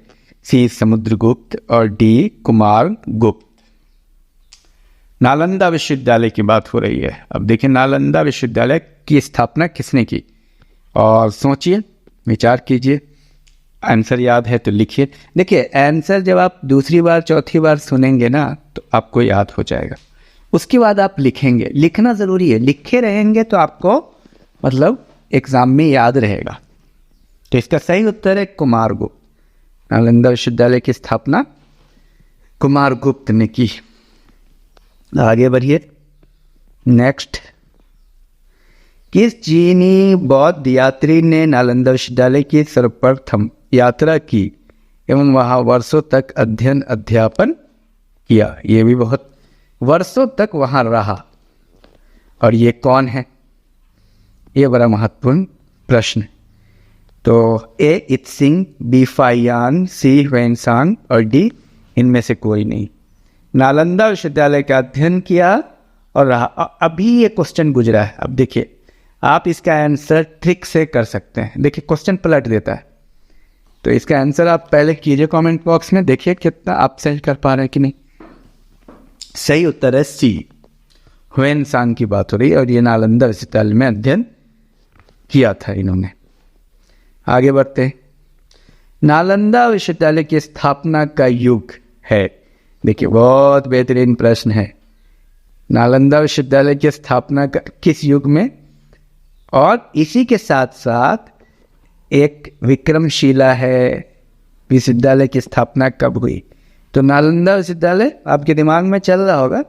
सी समुद्रगुप्त, और डी कुमार गुप्त। नालंदा विश्वविद्यालय की बात हो रही है। अब देखिए, नालंदा विश्वविद्यालय की स्थापना किसने की? और सोचिए, विचार कीजिए। आंसर याद है तो लिखिए। देखिए, आंसर जब आप दूसरी बार चौथी बार सुनेंगे ना, तो आपको याद हो जाएगा। उसके बाद आप लिखेंगे, लिखना ज़रूरी है। लिखे रहेंगे तो आपको मतलब एग्ज़ाम में याद रहेगा। तो इसका सही उत्तर है कुमार गुप्त। नालंदा विश्वविद्यालय की स्थापना कुमार गुप्त ने की। आगे बढ़िए। नेक्स्ट, किस चीनी बौद्ध यात्री ने नालंदा विश्वविद्यालय की सर्वप्रथम यात्रा की एवं वहाँ वर्षों तक अध्ययन अध्यापन किया? ये भी बहुत वर्षों तक वहाँ रहा, और ये कौन है? ये बड़ा महत्वपूर्ण प्रश्न। तो ए इत्सिंग, बी फाहियान, सी ह्वेनसांग, और डी इनमें से कोई नहीं। नालंदा विश्वविद्यालय का अध्ययन किया और रहा। अभी ये क्वेश्चन गुजरा है। अब देखिए, आप इसका आंसर ट्रिक से कर सकते हैं। देखिए, क्वेश्चन पलट देता है। तो इसका आंसर आप पहले कीजिए कमेंट बॉक्स में, देखिए कितना आप सही कर पा रहे हैं कि नहीं। सही उत्तर है सी, ह्वेनसांग की बात हो रही है और ये नालंदा विश्वविद्यालय में अध्ययन किया था इन्होंने। आगे बढ़ते हैं। नालंदा विश्वविद्यालय की स्थापना का युग है, देखिए बहुत बेहतरीन प्रश्न है। नालंदा विश्वविद्यालय की स्थापना किस युग में, और इसी के साथ साथ एक विक्रमशिला है विश्वविद्यालय की स्थापना कब हुई। तो नालंदा विश्वविद्यालय आपके दिमाग में चल रहा होगा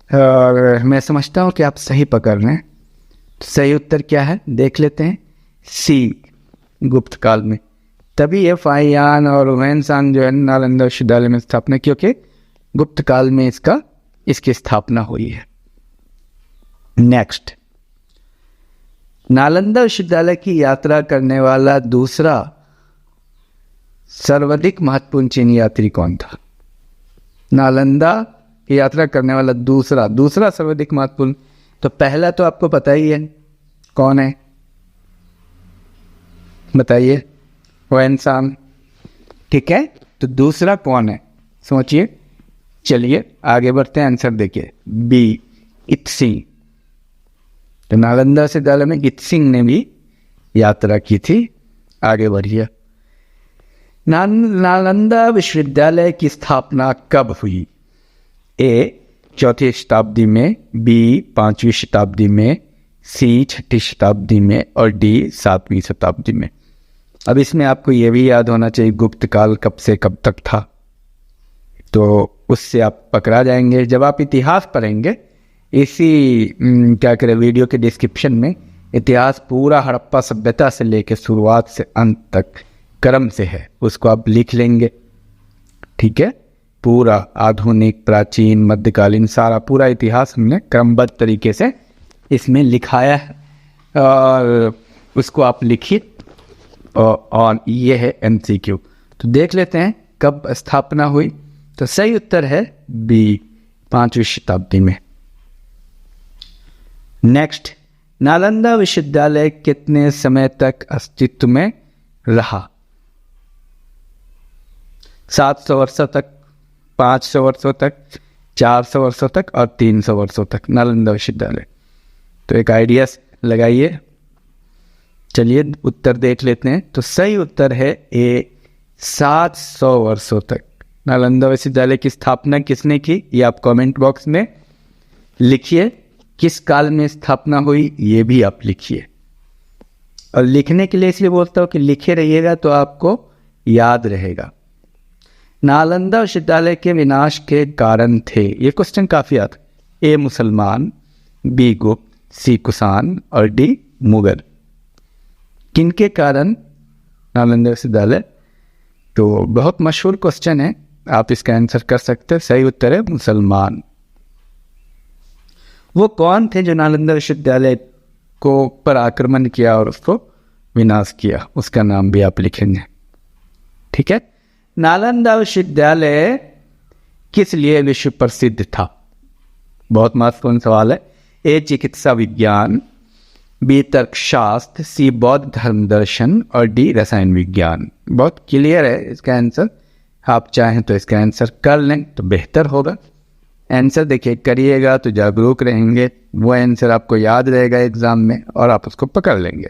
और मैं समझता हूँ कि आप सही पकड़ रहे हैं। सही उत्तर क्या है देख लेते हैं, सी, गुप्त काल में। तभी ये फाहियान और ह्वेनसांग जो है नालंदा विश्वविद्यालय में स्थापना, क्योंकि गुप्त काल में इसकी स्थापना हुई है। नेक्स्ट, नालंदा विश्वविद्यालय की यात्रा करने वाला दूसरा सर्वाधिक महत्वपूर्ण चीनी यात्री कौन था। नालंदा की यात्रा करने वाला दूसरा सर्वाधिक महत्वपूर्ण, तो पहला तो आपको पता ही है कौन है, बताइए, ह्वेनसांग, ठीक है। तो दूसरा कौन है सोचिए। चलिए आगे बढ़ते हैं, आंसर देखिए, बी, इत्सिंग। तो नालंदा विश्वविद्यालय में इत्सिंग ने भी यात्रा की थी। आगे बढ़िए। नालंदा विश्वविद्यालय की स्थापना कब हुई। ए, 4वीं शताब्दी में, बी, 5वीं शताब्दी में, सी, 6वीं शताब्दी में और डी, 7वीं शताब्दी में। अब इसमें आपको ये भी याद होना चाहिए गुप्त काल कब से कब तक था, तो उससे आप पकड़ा जाएंगे। जब आप इतिहास पढ़ेंगे, इसी क्या करें वीडियो के डिस्क्रिप्शन में इतिहास पूरा हड़प्पा सभ्यता से लेकर शुरुआत से अंत तक क्रम से है, उसको आप लिख लेंगे, ठीक है। पूरा आधुनिक, प्राचीन, मध्यकालीन सारा पूरा इतिहास हमने क्रमबद्ध तरीके से इसमें लिखाया है और उसको आप लिखिए। और ये है MCQ। तो देख लेते हैं कब स्थापना हुई। तो सही उत्तर है बी, 5वीं शताब्दी में। नेक्स्ट, नालंदा विश्वविद्यालय कितने समय तक अस्तित्व में रहा। 700 वर्षों तक, 500 वर्षों तक, 400 वर्षों तक और 300 वर्षों तक नालंदा विश्वविद्यालय। तो एक आइडिया लगाइए। चलिए उत्तर देख लेते हैं। तो सही उत्तर है ए, 700 वर्षों तक। नालंदा विश्वविद्यालय की स्थापना किसने की, ये आप कमेंट बॉक्स में लिखिए। किस काल में स्थापना हुई ये भी आप लिखिए। और लिखने के लिए इसलिए बोलता हूँ कि लिखे रहिएगा तो आपको याद रहेगा। नालंदा विश्वविद्यालय के विनाश के कारण थे, ये क्वेश्चन काफी आता है। ए, मुसलमान, बी, गुप्त, सी, कुषाण और डी, मुगल। किनके कारण नालंदा विश्वविद्यालय, तो बहुत मशहूर क्वेश्चन है, आप इसका आंसर कर सकते हैं। सही उत्तर है मुसलमान। वो कौन थे जो नालंदा विश्वविद्यालय को पर आक्रमण किया और उसको विनाश किया, उसका नाम भी आप लिखेंगे, ठीक है। नालंदा विश्वविद्यालय किस लिए विश्व प्रसिद्ध था, बहुत महत्वपूर्ण सवाल है। ए, चिकित्सा विज्ञान, बी, तर्कशास्त्र, सी, बौद्ध धर्म दर्शन और डी, रसायन विज्ञान। बहुत क्लियर है इसका आंसर, आप चाहें तो इसका आंसर कर लें तो बेहतर होगा। आंसर देखिए करिएगा तो जागरूक रहेंगे, वो आंसर आपको याद रहेगा एग्जाम में और आप उसको पकड़ लेंगे।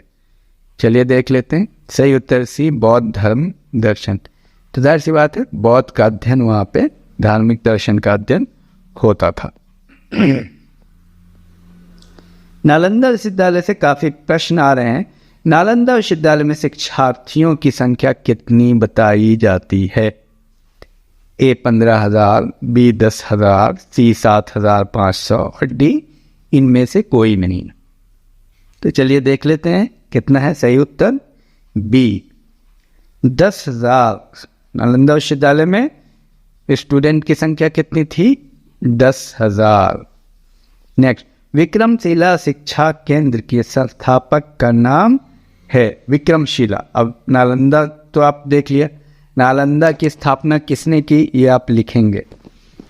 चलिए देख लेते हैं। सही उत्तर सी, बौद्ध धर्म दर्शन। तो जाहिर सी बात है बौद्ध का अध्ययन, वहाँ पे धार्मिक दर्शन का अध्ययन होता था। नालंदा विश्वविद्यालय से काफी प्रश्न आ रहे हैं। नालंदा विश्वविद्यालय में शिक्षार्थियों की संख्या कितनी बताई जाती है। ए, 15,000, बी, 10,000, सी, 7,500 और डी, इनमें से कोई नहीं। तो चलिए देख लेते हैं कितना है सही उत्तर, बी, 10,000। नालंदा विश्वविद्यालय में स्टूडेंट की संख्या कितनी थी, 10,000। नेक्स्ट, विक्रमशिला शिक्षा केंद्र के संस्थापक का नाम है विक्रमशिला। अब नालंदा तो आप देख लिया, नालंदा की स्थापना किसने की ये आप लिखेंगे।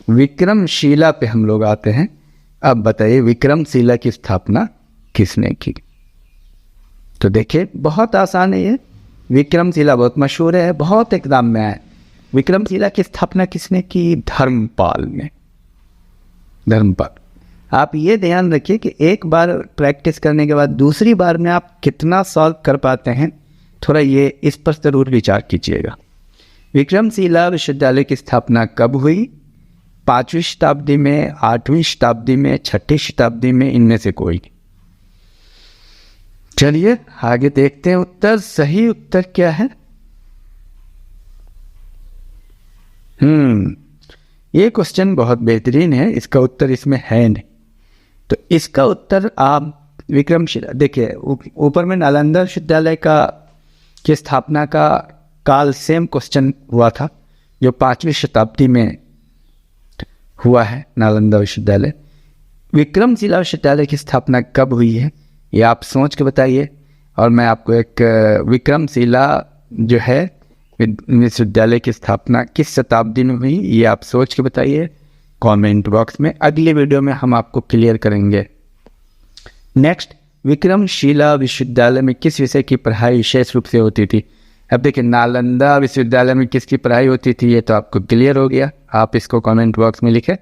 विक्रमशिला पे हम लोग आते हैं। अब बताइए विक्रमशिला की स्थापना किसने की। तो देखिए बहुत आसान है ये, विक्रमशिला बहुत मशहूर है, बहुत एग्जाम में आया। विक्रमशिला की स्थापना किसने की? धर्मपाल ने। धर्मपाल। आप ये ध्यान रखिए कि एक बार प्रैक्टिस करने के बाद दूसरी बार में आप कितना सॉल्व कर पाते हैं, थोड़ा ये इस पर जरूर विचार कीजिएगा। विक्रमशिला विश्वविद्यालय की स्थापना कब हुई? 5वीं शताब्दी में, 8वीं शताब्दी में, 6ठी शताब्दी में, इनमें से कोई। चलिए आगे देखते हैं उत्तर। सही उत्तर क्या है? ये क्वेश्चन बहुत बेहतरीन है, इसका उत्तर इसमें है नहीं। तो इसका उत्तर आप विक्रमशिला, देखिए ऊपर में नालंदा विश्वविद्यालय की स्थापना का काल सेम क्वेश्चन हुआ था जो 5वीं शताब्दी में हुआ है नालंदा विश्वविद्यालय। विक्रमशिला विश्वविद्यालय की स्थापना कब हुई है ये आप सोच के बताइए, और मैं आपको एक विक्रमशिला जो है विश्वविद्यालय की स्थापना किस शताब्दी में हुई ये आप सोच के बताइए कमेंट बॉक्स में। अगले वीडियो में हम आपको क्लियर करेंगे। नेक्स्ट, विक्रमशिला विश्वविद्यालय में किस विषय की पढ़ाई विशेष रूप से होती थी? अब देखिए नालंदा विश्वविद्यालय में किसकी पढ़ाई होती थी ये तो आपको क्लियर हो गया, आप इसको कमेंट बॉक्स में लिखें।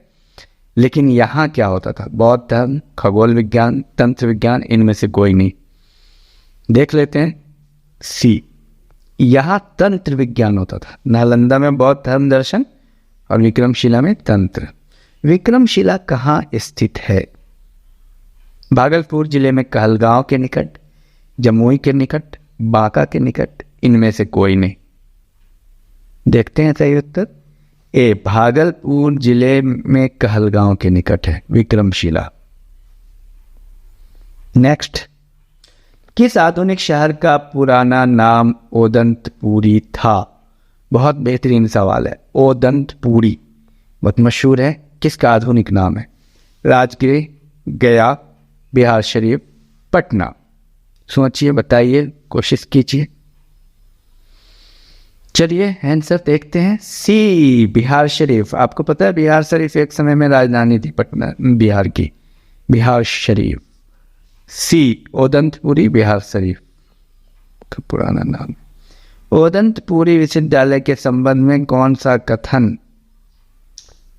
लेकिन यहाँ क्या होता था? बौद्ध धर्म, खगोल विज्ञान, तंत्र विज्ञान, इनमें से कोई नहीं। देख लेते हैं सी, यहाँ तंत्र विज्ञान होता था। नालंदा में बौद्ध धर्म दर्शन और विक्रमशिला में तंत्र। विक्रमशिला कहाँ स्थित है? भागलपुर जिले में कहलगांव के निकट, जमुई के निकट, बांका के निकट, इनमें से कोई नहीं। देखते हैं सही उत्तर। ए, भागलपुर जिले में कहलगांव के निकट है विक्रमशिला। नेक्स्ट, किस आधुनिक शहर का पुराना नाम ओदंतपुरी था? बहुत बेहतरीन सवाल है। ओदंतपुरी बहुत मशहूर है, किसका आधुनिक नाम है? राजगीर, गया, बिहार शरीफ, पटना। सोचिए, बताइए, कोशिश कीजिए। चलिए आंसर देखते हैं। सी, बिहार शरीफ। आपको पता है बिहार शरीफ एक समय में राजधानी थी पटना बिहार की, बिहार शरीफ। सी, ओदंतपुरी बिहार शरीफ का पुराना नाम। ओदंतपुरी विश्वविद्यालय के संबंध में कौन सा कथन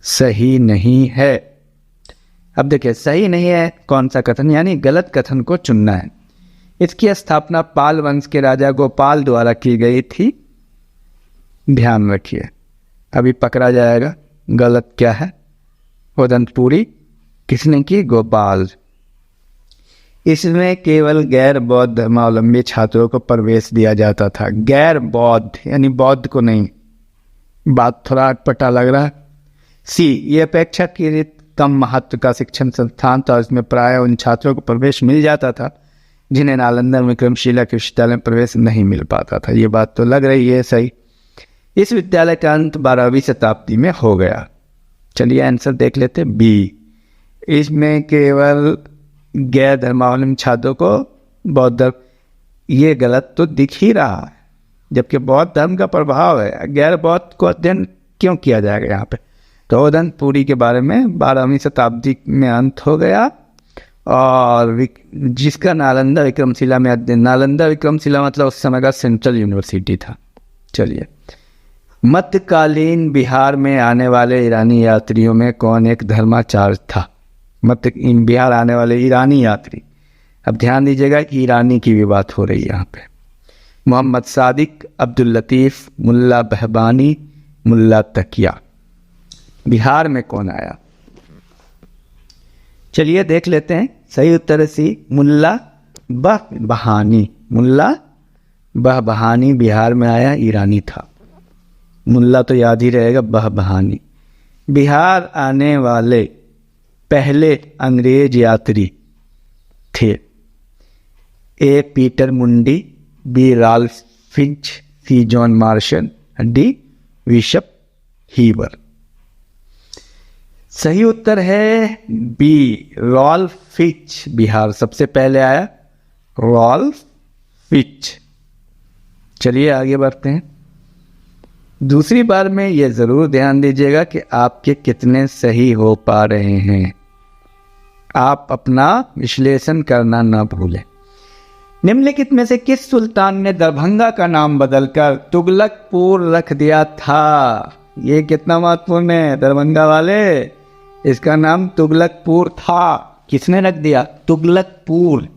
सही नहीं है? अब देखिए सही नहीं है कौन सा कथन, यानी गलत कथन को चुनना है। इसकी स्थापना पाल वंश के राजा गोपाल द्वारा की गई थी। ध्यान रखिए, अभी पकड़ा जाएगा गलत क्या है। ओदंतपुरी किसने की? गोपाल। इसमें केवल गैर बौद्ध धर्मावलंबी छात्रों को प्रवेश दिया जाता था। गैर बौद्ध यानी बौद्ध को नहीं। बात थोड़ा अटपटा लग रहा है। सी, ये अपेक्षाकृत कम महत्व का शिक्षण संस्थान था। इसमें प्राय उन छात्रों को प्रवेश मिल जाता था जिन्हें नालंदा विक्रमशिला के विश्वविद्यालय में प्रवेश नहीं मिल पाता था। ये बात तो लग रही है सही। इस विद्यालय का अंत 12वीं शताब्दी में हो गया। चलिए आंसर देख लेते। बी, इसमें केवल गैर धर्मावलंबी छात्रों को बौद्ध धर्म, ये गलत तो दिख ही रहा है, जबकि बौद्ध धर्म का प्रभाव है। गैर बौद्ध को अध्ययन क्यों किया जाएगा यहाँ पे? तो ओदंतपुरी के बारे में 12वीं शताब्दी में अंत हो गया, और जिसका नालंदा विक्रमशिला में अध्ययन, नालंदा विक्रमशिला मतलब उस समय का सेंट्रल यूनिवर्सिटी था। चलिए, मध्यकालीन बिहार में आने वाले ईरानी यात्रियों में कौन एक धर्माचार्य था? इन बिहार आने वाले ईरानी यात्री। अब ध्यान दीजिएगा कि ईरानी की भी बात हो रही है यहाँ पे। मोहम्मद सादिक, अब्दुल लतीफ़, मुल्ला बहबानी, मुल्ला तकिया। बिहार में कौन आया? चलिए देख लेते हैं। सही उत्तर है सी, मुल्ला बहबानी। मुल्ला बहबानी बिहार में आया, ईरानी था। मुल्ला तो याद ही रहेगा, बहबानी। बिहार आने वाले पहले अंग्रेज यात्री थे। ए, पीटर मुंडी, बी, राल्फ फिंच, सी, जॉन मार्शल, डी, बिशप हीबर। सही उत्तर है बी, राल्फ फिंच। बिहार सबसे पहले आया राल्फ फिंच। चलिए आगे बढ़ते हैं। दूसरी बार में ये ज़रूर ध्यान दीजिएगा कि आपके कितने सही हो पा रहे हैं। आप अपना विश्लेषण करना ना भूलें। निम्नलिखित में से किस सुल्तान ने दरभंगा का नाम बदलकर तुगलकपुर रख दिया था? ये कितना महत्वपूर्ण है दरभंगा वाले, इसका नाम तुगलकपुर था। किसने रख दिया? तुगलकपुर।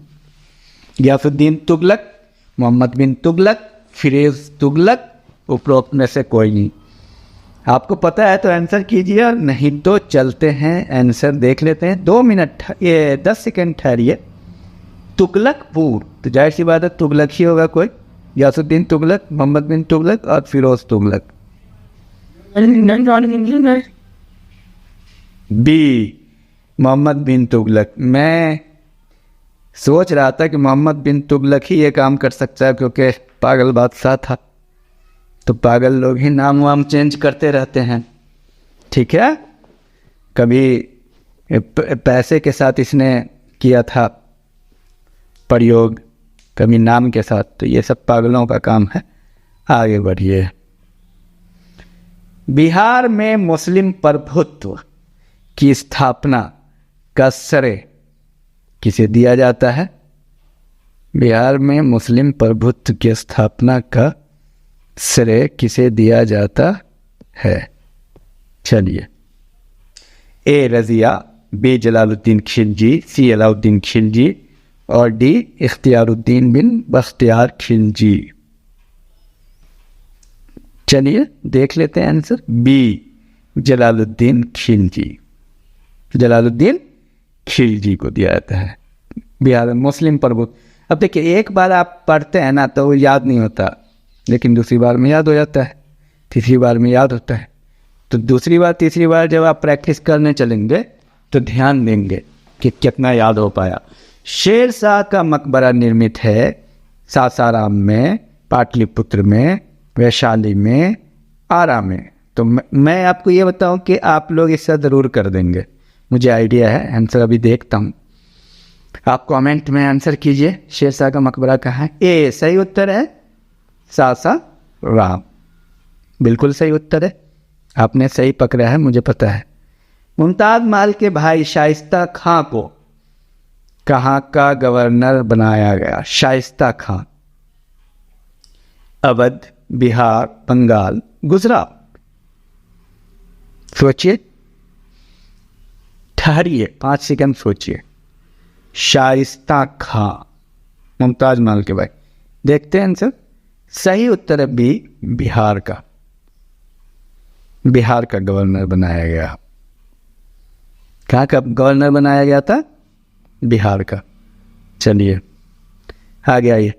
गयासुद्दीन तुगलक, मोहम्मद बिन तुगलक, फिरोज तुगलक, उपरोक्त में से कोई नहीं। आपको पता है तो आंसर कीजिए, नहीं तो चलते हैं आंसर देख लेते हैं। 2 मिनट, ये 10 सेकंड ठहरिए। तुगलकपुर, तो जाहिर सी बात है तुगलक ही होगा कोई। गयासुद्दीन तुगलक, मोहम्मद बिन तुगलक और फिरोज तुगलक। बी, मोहम्मद बिन तुगलक। मैं सोच रहा था कि मोहम्मद बिन तुगलक ही ये काम कर सकता है, क्योंकि पागल बादशाह था, तो पागल लोग ही नाम वाम चेंज करते रहते हैं। ठीक है, कभी पैसे के साथ इसने किया था प्रयोग, कभी नाम के साथ, तो ये सब पागलों का काम है। आगे बढ़िए। बिहार में मुस्लिम प्रभुत्व की स्थापना का श्रेय किसे दिया जाता है? बिहार में मुस्लिम प्रभुत्व की स्थापना का श्रेय किसे दिया जाता है? चलिए, ए रजिया, बी जलालुद्दीन खिलजी, सी अलाउद्दीन खिलजी और डी इख्तियारुद्दीन बिन बख्तियार खिलजी। चलिए देख लेते हैं आंसर। बी, जलालुद्दीन खिलजी। जलालुद्दीन खिलजी को दिया जाता है बिहार में मुस्लिम प्रभुत्व। अब देखिए, एक बार आप पढ़ते हैं ना तो याद नहीं होता, लेकिन दूसरी बार में याद हो जाता है, तीसरी बार में याद होता है। तो दूसरी बार तीसरी बार जब आप प्रैक्टिस करने चलेंगे तो ध्यान देंगे कि कितना याद हो पाया। शेर शाह का मकबरा निर्मित है सासाराम में, पाटलिपुत्र में, वैशाली में, आरा में। तो मैं आपको ये बताऊं कि आप लोग इससे ज़रूर कर देंगे, मुझे आइडिया है। आंसर अभी देखता हूँ, आप कमेंट में आंसर कीजिए। शेर शाह का मकबरा कहाँ है? ए सही उत्तर है, सासाराम, बिल्कुल सही उत्तर है। आपने सही पकड़ा है, मुझे पता है। मुमताज महल के भाई शाइस्ता खां को कहाँ का गवर्नर बनाया गया? शाइस्ता खां, अवध, बिहार, बंगाल, गुजरात। सोचिए, ठहरिए 5 सेकंड सोचिए। शाइस्ता खां, मुमताज महल के भाई। देखते हैं आंसर। सही उत्तर है बी, बिहार का। बिहार का गवर्नर बनाया गया। कहाँ का गवर्नर बनाया गया था? बिहार का। चलिए आगे आइए।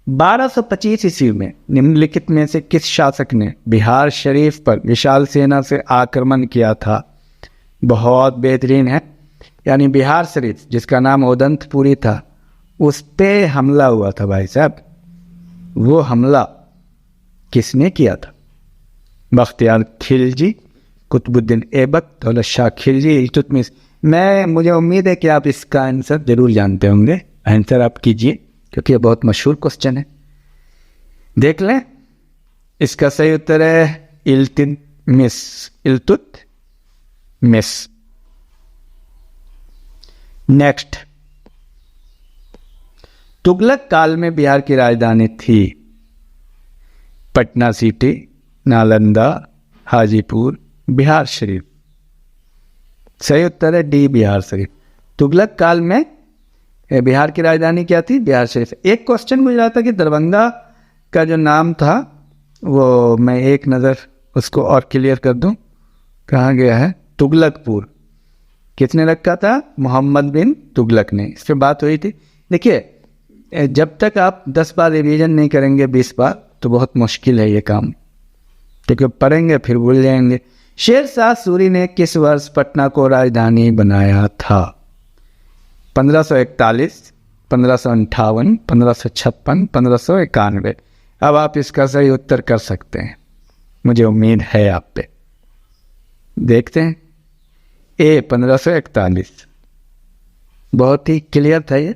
1225 ईस्वी में निम्नलिखित में से किस शासक ने बिहार शरीफ पर विशाल सेना से आक्रमण किया था? बहुत बेहतरीन है। यानी बिहार शरीफ, जिसका नाम उदंतपुरी था, उस पे हमला हुआ था भाई साहब। वो हमला किसने किया था? बख्तियार खिलजी, कुतुबुद्दीन ऐबक, दौलत शाह खिलजी, इल्तुतमिश। मुझे उम्मीद है कि आप इसका आंसर जरूर जानते होंगे। आंसर आप कीजिए, क्योंकि ये बहुत मशहूर क्वेश्चन है। देख लें, इसका सही उत्तर है इल्तुतमिश। इल्तुतमिश। नेक्स्ट, तुगलक काल में बिहार की राजधानी थी पटना सिटी, नालंदा, हाजीपुर, बिहार शरीफ। सही उत्तर है डी, बिहार शरीफ। तुगलक काल में बिहार की राजधानी क्या थी? बिहार शरीफ। एक क्वेश्चन पूछ रहा था कि दरभंगा का जो नाम था, वो मैं एक नज़र उसको और क्लियर कर दूं, कहाँ गया है? तुगलकपुर। किसने रखा था? मोहम्मद बिन तुगलक ने। इस पर बात हुई थी। देखिए, जब तक आप 10 बार रिवीजन नहीं करेंगे 20 बार, तो बहुत मुश्किल है ये काम, क्योंकि पढ़ेंगे फिर भूल जाएंगे। शेर शाह सूरी ने किस वर्ष पटना को राजधानी बनाया था? 1541, 1558, 1556, 1591। अब आप इसका सही उत्तर कर सकते हैं, मुझे उम्मीद है आप पे। देखते हैं। ए 1541, बहुत ही क्लियर था ये।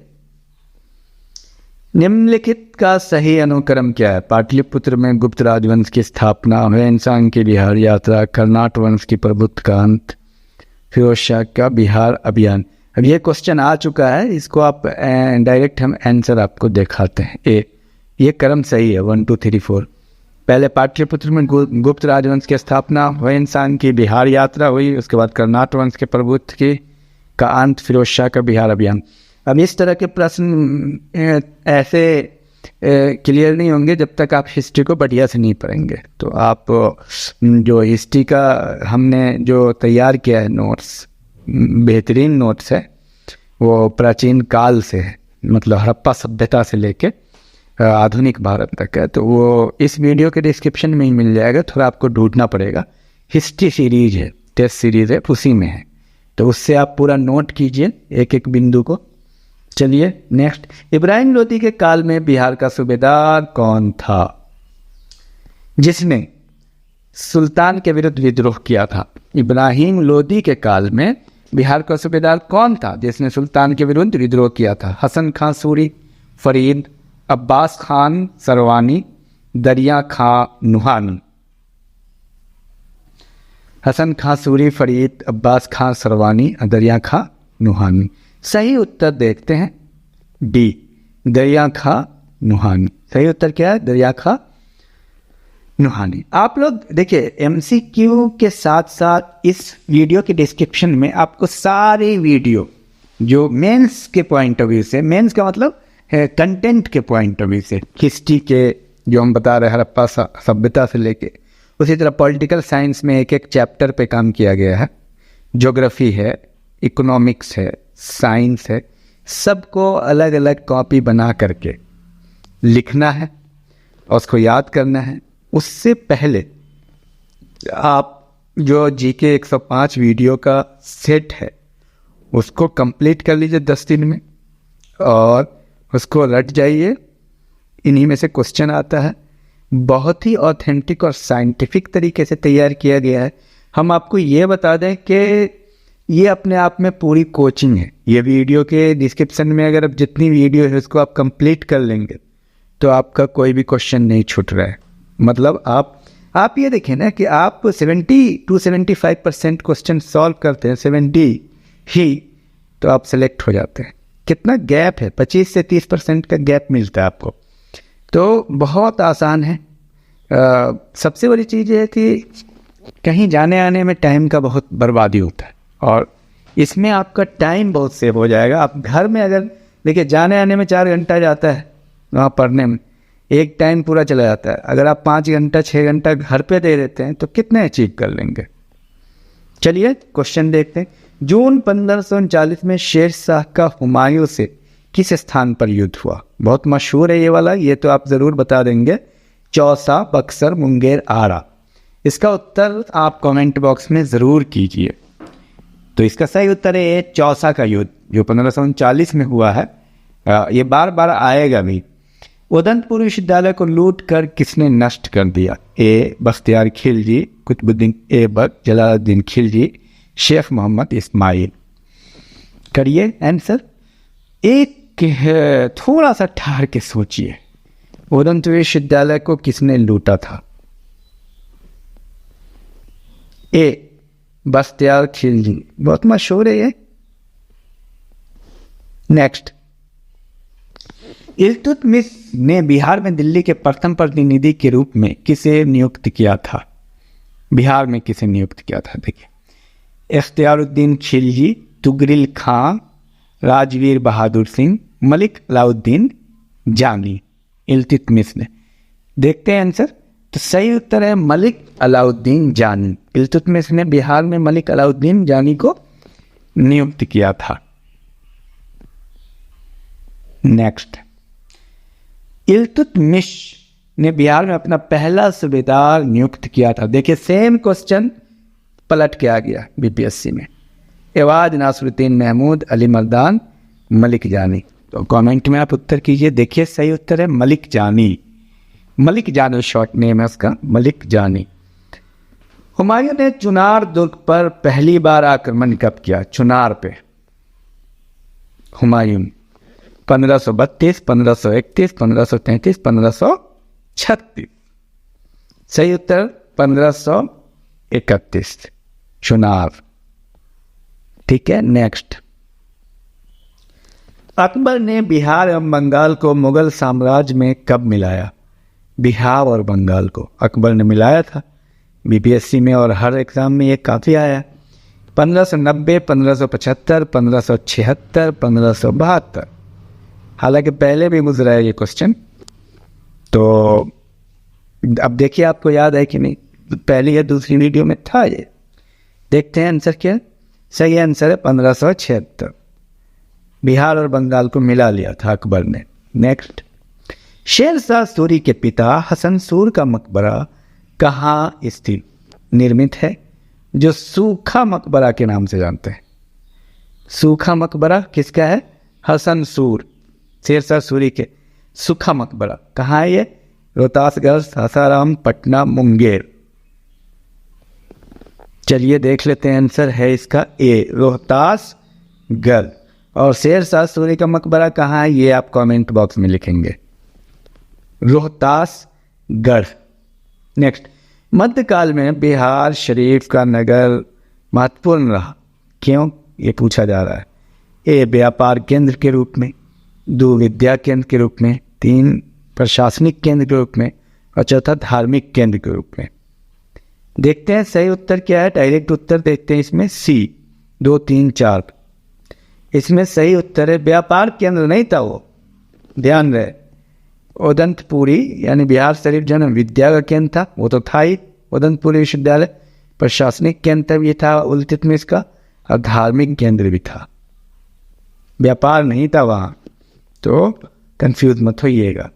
निम्नलिखित का सही अनुक्रम क्या है? पाटलिपुत्र में गुप्त राजवंश की स्थापना, हुएनसांग की बिहार यात्रा, कर्नाट वंश की प्रभुत्व का अंत, फिरोज शाह का बिहार अभियान। अब ये क्वेश्चन आ चुका है, इसको आप डायरेक्ट हम आंसर आपको दिखाते हैं। ये क्रम सही है, 1 2 3 4। पहले पाटलिपुत्र में गुप्त राजवंश की स्थापना, हुएनसांग की बिहार यात्रा हुई, उसके बाद कर्नाटक वंश के प्रभुत्व की का अंत, फिरोज शाह का बिहार अभियान। अब इस तरह के प्रश्न ऐसे क्लियर नहीं होंगे जब तक आप हिस्ट्री को बढ़िया से नहीं पढ़ेंगे। तो आप जो हिस्ट्री का हमने जो तैयार किया है नोट्स, बेहतरीन नोट्स है, वो प्राचीन काल से है, मतलब हड़प्पा सभ्यता से लेके आधुनिक भारत तक है। तो वो इस वीडियो के डिस्क्रिप्शन में ही मिल जाएगा, थोड़ा आपको ढूंढना पड़ेगा। हिस्ट्री सीरीज है, टेस्ट सीरीज है, उसी में है, तो उससे आप पूरा नोट कीजिए एक एक बिंदु को। चलिए नेक्स्ट, इब्राहिम लोदी के काल में बिहार का सूबेदार कौन था जिसने सुल्तान के विरुद्ध विद्रोह किया था? इब्राहिम लोदी के काल में बिहार का सूबेदार कौन था जिसने सुल्तान के विरुद्ध विद्रोह किया था? हसन खां सूरी, फरीद, अब्बास खान सरवानी, दरिया खां नुहानी। हसन खां सूरी, फरीद, अब्बास खां सरवानी, दरिया खां नुहानी। सही उत्तर देखते हैं, डी, दरिया खां नुहानी। सही उत्तर क्या है? दरिया खां नुहानी। आप लोग देखिए, एमसीक्यू के साथ साथ इस वीडियो के डिस्क्रिप्शन में आपको सारे वीडियो जो मेंस के पॉइंट ऑफ व्यू से, मेंस का मतलब है कंटेंट के पॉइंट ऑफ व्यू से, हिस्ट्री के जो हम बता रहे हैं हड़प्पा सभ्यता से लेके, उसी तरह पॉलिटिकल साइंस में एक एक चैप्टर पे काम किया गया है, ज्योग्राफी है, इकोनॉमिक्स है, साइंस है, सबको अलग अलग कॉपी बना करके लिखना है और उसको याद करना है। उससे पहले आप जो जीके 105 वीडियो का सेट है उसको कंप्लीट कर लीजिए 10 दिन में, और उसको रट जाइए। इन्हीं में से क्वेश्चन आता है, बहुत ही ऑथेंटिक और साइंटिफिक तरीके से तैयार किया गया है। हम आपको ये बता दें कि ये अपने आप में पूरी कोचिंग है। ये वीडियो के डिस्क्रिप्शन में अगर आप जितनी वीडियो है उसको आप कंप्लीट कर लेंगे तो आपका कोई भी क्वेश्चन नहीं छूट रहा है। मतलब आप ये देखें ना कि आप 70 to 75% क्वेश्चन सॉल्व करते हैं, 70 ही तो आप सेलेक्ट हो जाते हैं। कितना गैप है, 25 से 30% का गैप मिलता है आपको, तो बहुत आसान है। सबसे बड़ी चीज़ ये है कि कहीं जाने आने में टाइम का बहुत बर्बादी होता है, और इसमें आपका टाइम बहुत सेव हो जाएगा। आप घर में अगर देखिए, जाने आने में 4 घंटा जाता है, वहाँ पढ़ने में एक टाइम पूरा चला जाता है। अगर आप 5 घंटा 6 घंटा घर पे दे देते हैं तो कितने अचीव कर लेंगे। चलिए क्वेश्चन देखते हैं। जून 1539 में शेर शाह का हुमायूं से किस स्थान पर युद्ध हुआ? बहुत मशहूर है ये वाला, ये तो आप ज़रूर बता देंगे। चौसा, बक्सर, मुंगेर, आरा। इसका उत्तर आप कमेंट बॉक्स में ज़रूर कीजिए। तो इसका सही उत्तर है चौसा का युद्ध, जो 1539 में हुआ है। ये बार बार आएगा भी। उदंतपुर विश्वविद्यालय को लूट कर किसने नष्ट कर दिया? ए, बख्तियार खिलजी, कुतुबुद्दीन ऐबक, जलालुद्दीन खिलजी, शेख मोहम्मद इस्माइल। करिए आंसर। एक थोड़ा सा ठहर के सोचिए, उदंतपुर विश्वविद्यालय को किसने लूटा था? ए, बख्तियार खिलजी, बहुत मशहूर है ये। नेक्स्ट, इल्तुतमिश ने बिहार में दिल्ली के प्रथम प्रतिनिधि के रूप में किसे नियुक्त किया था? बिहार में किसे नियुक्त किया था? देखिए, इख्तियारुद्दीन खिलजी, तुगरिल खां, राजवीर बहादुर सिंह, मलिक अलाउद्दीन जानी। इल्तुतमिश ने, देखते हैं आंसर। तो सही उत्तर है मलिक अलाउद्दीन जानी। इल्तुतमिश ने बिहार में मलिक अलाउद्दीन जानी को नियुक्त किया था। नेक्स्ट, इल्तुतमिश ने बिहार में अपना पहला सूबेदार नियुक्त किया था। देखिए, सेम क्वेश्चन पलट के आ गया बीपीएससी में। एवाज नासरुद्दीन महमूद, अली मर्दान, मलिक जानी। तो कमेंट में आप उत्तर कीजिए। देखिए, सही उत्तर है मलिक जानी। मलिक जानी शॉर्ट नेम है उसका, मलिक जानी। हुमायूं ने चुनार दुर्ग पर पहली बार आक्रमण कब किया? चुनार पे हुमायूं 1532, 1531, 1533, 1536। सही उत्तर 1531, चुनार। ठीक है। नेक्स्ट, अकबर ने बिहार एवं बंगाल को मुगल साम्राज्य में कब मिलाया? बिहार और बंगाल को अकबर ने मिलाया था बीपीएससी में, और हर एग्जाम में ये काफ़ी आया। 1590, 1575, 1576, 1572। हालांकि पहले भी गुजरा है ये क्वेश्चन, तो अब देखिए आपको याद है कि नहीं, पहली या दूसरी वीडियो में था ये। देखते हैं आंसर क्या है। सही आंसर है 1576। बिहार और बंगाल को मिला लिया था अकबर ने। नेक्स्ट, शेर शाह सूरी के पिता हसन सूर का मकबरा कहाँ स्थित निर्मित है, जो सूखा मकबरा के नाम से जानते हैं? सूखा मकबरा किसका है? हसन सूर, शेर शाह सूरी के। सूखा मकबरा कहाँ है ये? रोहतासगढ़, सासाराम, पटना, मुंगेर। चलिए देख लेते हैं, आंसर है इसका ए, रोहतासगढ़। और शेर शाह सूरी का मकबरा कहाँ है ये आप कमेंट बॉक्स में लिखेंगे, रोहतासगढ़। नेक्स्ट, मध्यकाल में बिहार शरीफ का नगर महत्वपूर्ण रहा, क्यों? ये पूछा जा रहा है। ए, व्यापार केंद्र के रूप में, 2 विद्या केंद्र के रूप में, 3 प्रशासनिक केंद्र के रूप में, और चौथा धार्मिक केंद्र के रूप में। देखते हैं सही उत्तर क्या है। डायरेक्ट उत्तर देखते हैं इसमें, सी 2, 3, 4। इसमें सही उत्तर है व्यापार केंद्र नहीं था वो, ध्यान रहे। उदंतपुरी यानी बिहार शरीफ जो है विद्या का केंद्र था, वो तो था ही उदंतपुरी विश्वविद्यालय। प्रशासनिक केंद्र भी था इल्तुतमिश का, और धार्मिक केंद्र भी था, व्यापार नहीं था वहाँ, तो कंफ्यूज मत होइएगा।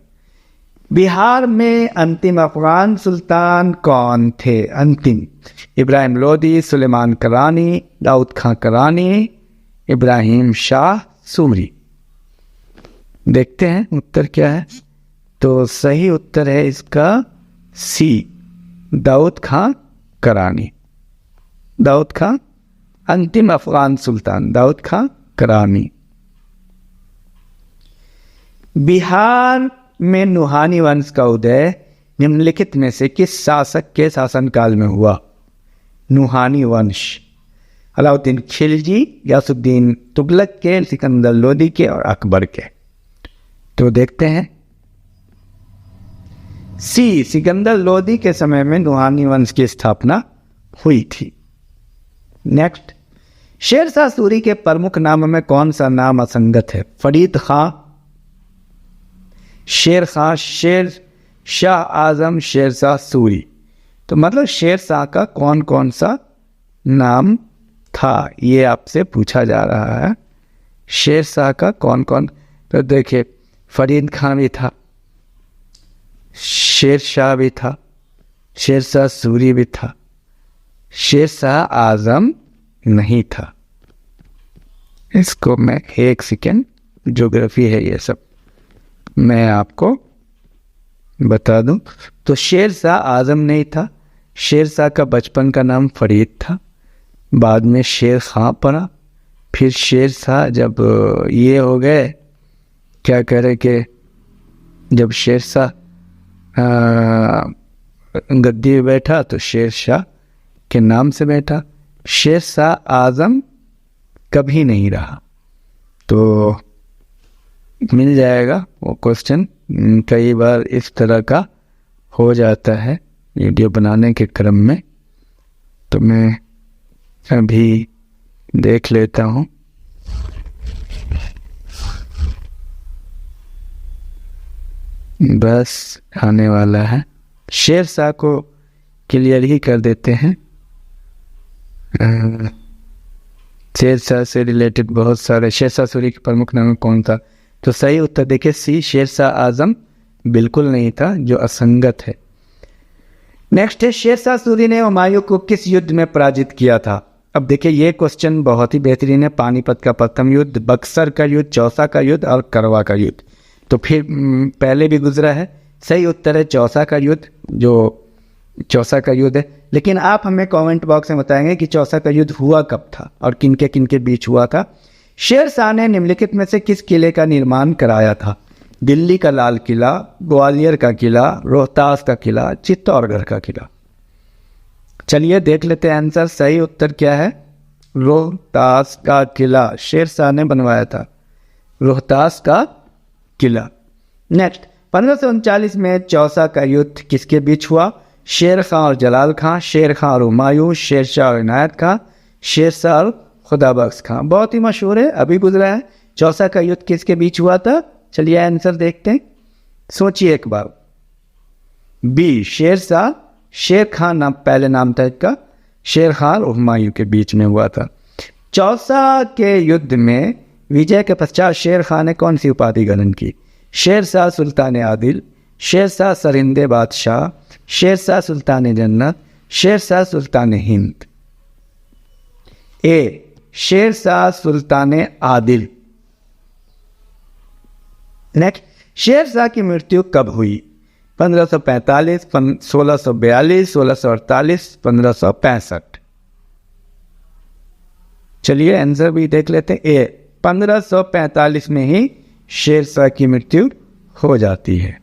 बिहार में अंतिम अफगान सुल्तान कौन थे? अंतिम, इब्राहिम लोदी, सुलेमान करानी, दाऊद खां करानी, इब्राहिम शाह सुमरी। देखते हैं उत्तर क्या है। तो सही उत्तर है इसका सी, दाऊद खां करानी। दाऊद खां, अंतिम अफगान सुल्तान दाऊद खां करानी। बिहार में नुहानी वंश का उदय निम्नलिखित में से किस शासक के शासनकाल में हुआ? नुहानी वंश, अलाउद्दीन खिलजी, गयासुद्दीन तुगलक के, सिकंदर लोदी के, और अकबर के। तो देखते हैं, सी, सिकंदर लोदी के समय में नुहानी वंश की स्थापना हुई थी। नेक्स्ट, शेर शाह सूरी के प्रमुख नाम में कौन सा नाम असंगत है? फरीद खां, शेर खां, शेर शाह आजम, शेर शाह सूरी। तो मतलब शेर शाह का कौन कौन सा नाम था, ये आपसे पूछा जा रहा है। शेर शाह का कौन कौन? तो देखिए, फरीद खां भी था, शेर शाह भी था, शेर शाह सूरी भी था, शेर शाह आजम नहीं था। इसको मैं एक सेकेंड, ज्योग्राफी है ये सब, मैं आपको बता दूं। तो शेर शाह आजम नहीं था, शेर शाह का बचपन का नाम फरीद था, बाद में शेर खां पड़ा, फिर शेर शाह जब ये हो गए, क्या कह रहे कि जब शेर शाह गद्दी में बैठा तो शेर शाह के नाम से बैठा। शेर शाह आजम कभी नहीं रहा। तो मिल जाएगा वो क्वेश्चन, कई बार इस तरह का हो जाता है वीडियो बनाने के क्रम में, तो मैं अभी देख लेता हूँ। बस आने वाला है। शेर शाह को क्लियर ही कर देते हैं। शेर शाह से रिलेटेड बहुत सारे, शेर शाह सूरी के प्रमुख नाम कौन था? तो सही उत्तर देखिए सी, शेर शाह आजम बिल्कुल नहीं था, जो असंगत है। नेक्स्ट है, शेर शाह सूरी ने हुमायूं को किस युद्ध में पराजित किया था? अब देखिए ये क्वेश्चन बहुत ही बेहतरीन है। पानीपत का प्रथम युद्ध, बक्सर का युद्ध, चौसा का युद्ध और करवा का युद्ध। तो फिर पहले भी गुजरा है। सही उत्तर है चौसा का युद्ध, जो चौसा का युद्ध है। लेकिन आप हमें कमेंट बॉक्स में बताएंगे कि चौसा का युद्ध हुआ कब था और किनके बीच हुआ था। शेर शाह ने निम्नलिखित में से किस किले का निर्माण कराया था? दिल्ली का लाल किला, ग्वालियर का किला, रोहतास का किला, चित्तौड़गढ़ का किला। चलिए देख लेते हैं आंसर। सही उत्तर क्या है? रोहतास का किला शेर शाह ने बनवाया था। रोहतास का किला। नेक्स्ट, 1539 में चौसा का युद्ध किसके बीच हुआ? शेर खां और जलाल खां, शेर खां और हुमायूं, शेर शाह और इनायत खां, शेर शाह और खुदाबख्श खां। बहुत ही मशहूर है, अभी गुजरा है। चौसा का युद्ध किसके बीच हुआ था? चलिए आंसर देखते हैं, सोचिए एक बार। बी शेर शाह, शेर खां नाम पहले नाम था इसका, शेर खां और हुमायूं के बीच में हुआ था। चौसा के युद्ध में विजय के पश्चात शेर खां ने कौन सी उपाधि ग्रहण की? शेर शाह सुल्तान आदिल, शेर शाह सरिंदे बादशाह, शेर शाह सुल्तान जन्नत, शेर शाह सुल्तान हिंद। ए शेर शाह सुल्तान आदिल। नेक्स्ट, शेर शाह की मृत्यु कब हुई? 1545, 1642, 1648, 1565। चलिए आंसर भी देख लेते हैं। ए 1545 में ही शेर शाह की मृत्यु हो जाती है।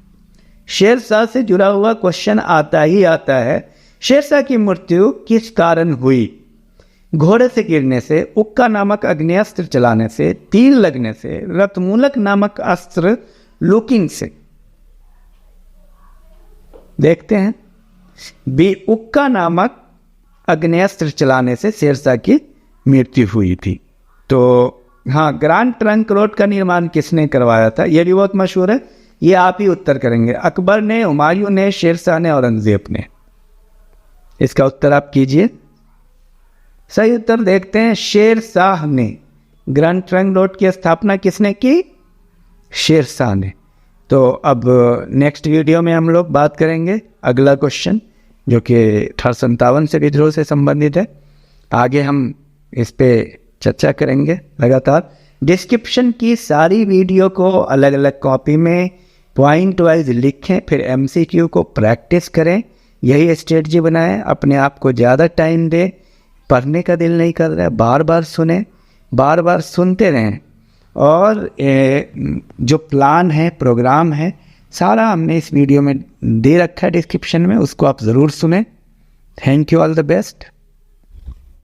शेर शाह से जुड़ा हुआ क्वेश्चन आता ही आता है, शेर शाह की मृत्यु किस कारण हुई? घोड़े से गिरने से, उक्का नामक अग्नेस्त्र चलाने से, तीर लगने से, रत्मूलक नामक अस्त्र लुकिंग से। देखते हैं। बी उक्का नामक अग्नेस्त्र चलाने से शेर शाह की मृत्यु हुई थी। तो हाँ, ग्रांड ट्रंक रोड का निर्माण किसने करवाया था? यह भी बहुत मशहूर है, ये आप ही उत्तर करेंगे। अकबर ने, हुमायूं ने, शेर शाह ने, औरंगजेब ने। इसका उत्तर आप कीजिए। सही उत्तर देखते हैं, शेर शाह ने। ग्रांड ट्रंक रोड की स्थापना किसने की? शेर शाह ने। तो अब नेक्स्ट वीडियो में हम लोग बात करेंगे अगला क्वेश्चन, जो कि 1857 से विद्रोह से संबंधित है। आगे हम इस पे चर्चा करेंगे लगातार। डिस्क्रिप्शन की सारी वीडियो को अलग अलग कॉपी में पॉइंट वाइज लिखें, फिर MCQ को प्रैक्टिस करें, यही स्ट्रेटजी बनाएं। अपने आप को ज़्यादा टाइम दें, पढ़ने का दिल नहीं कर रहा है, बार बार सुने, बार बार सुनते रहें। और जो प्लान है, प्रोग्राम है, सारा हमने इस वीडियो में दे रखा है डिस्क्रिप्शन में, उसको आप ज़रूर सुनें। Thank you, all the best.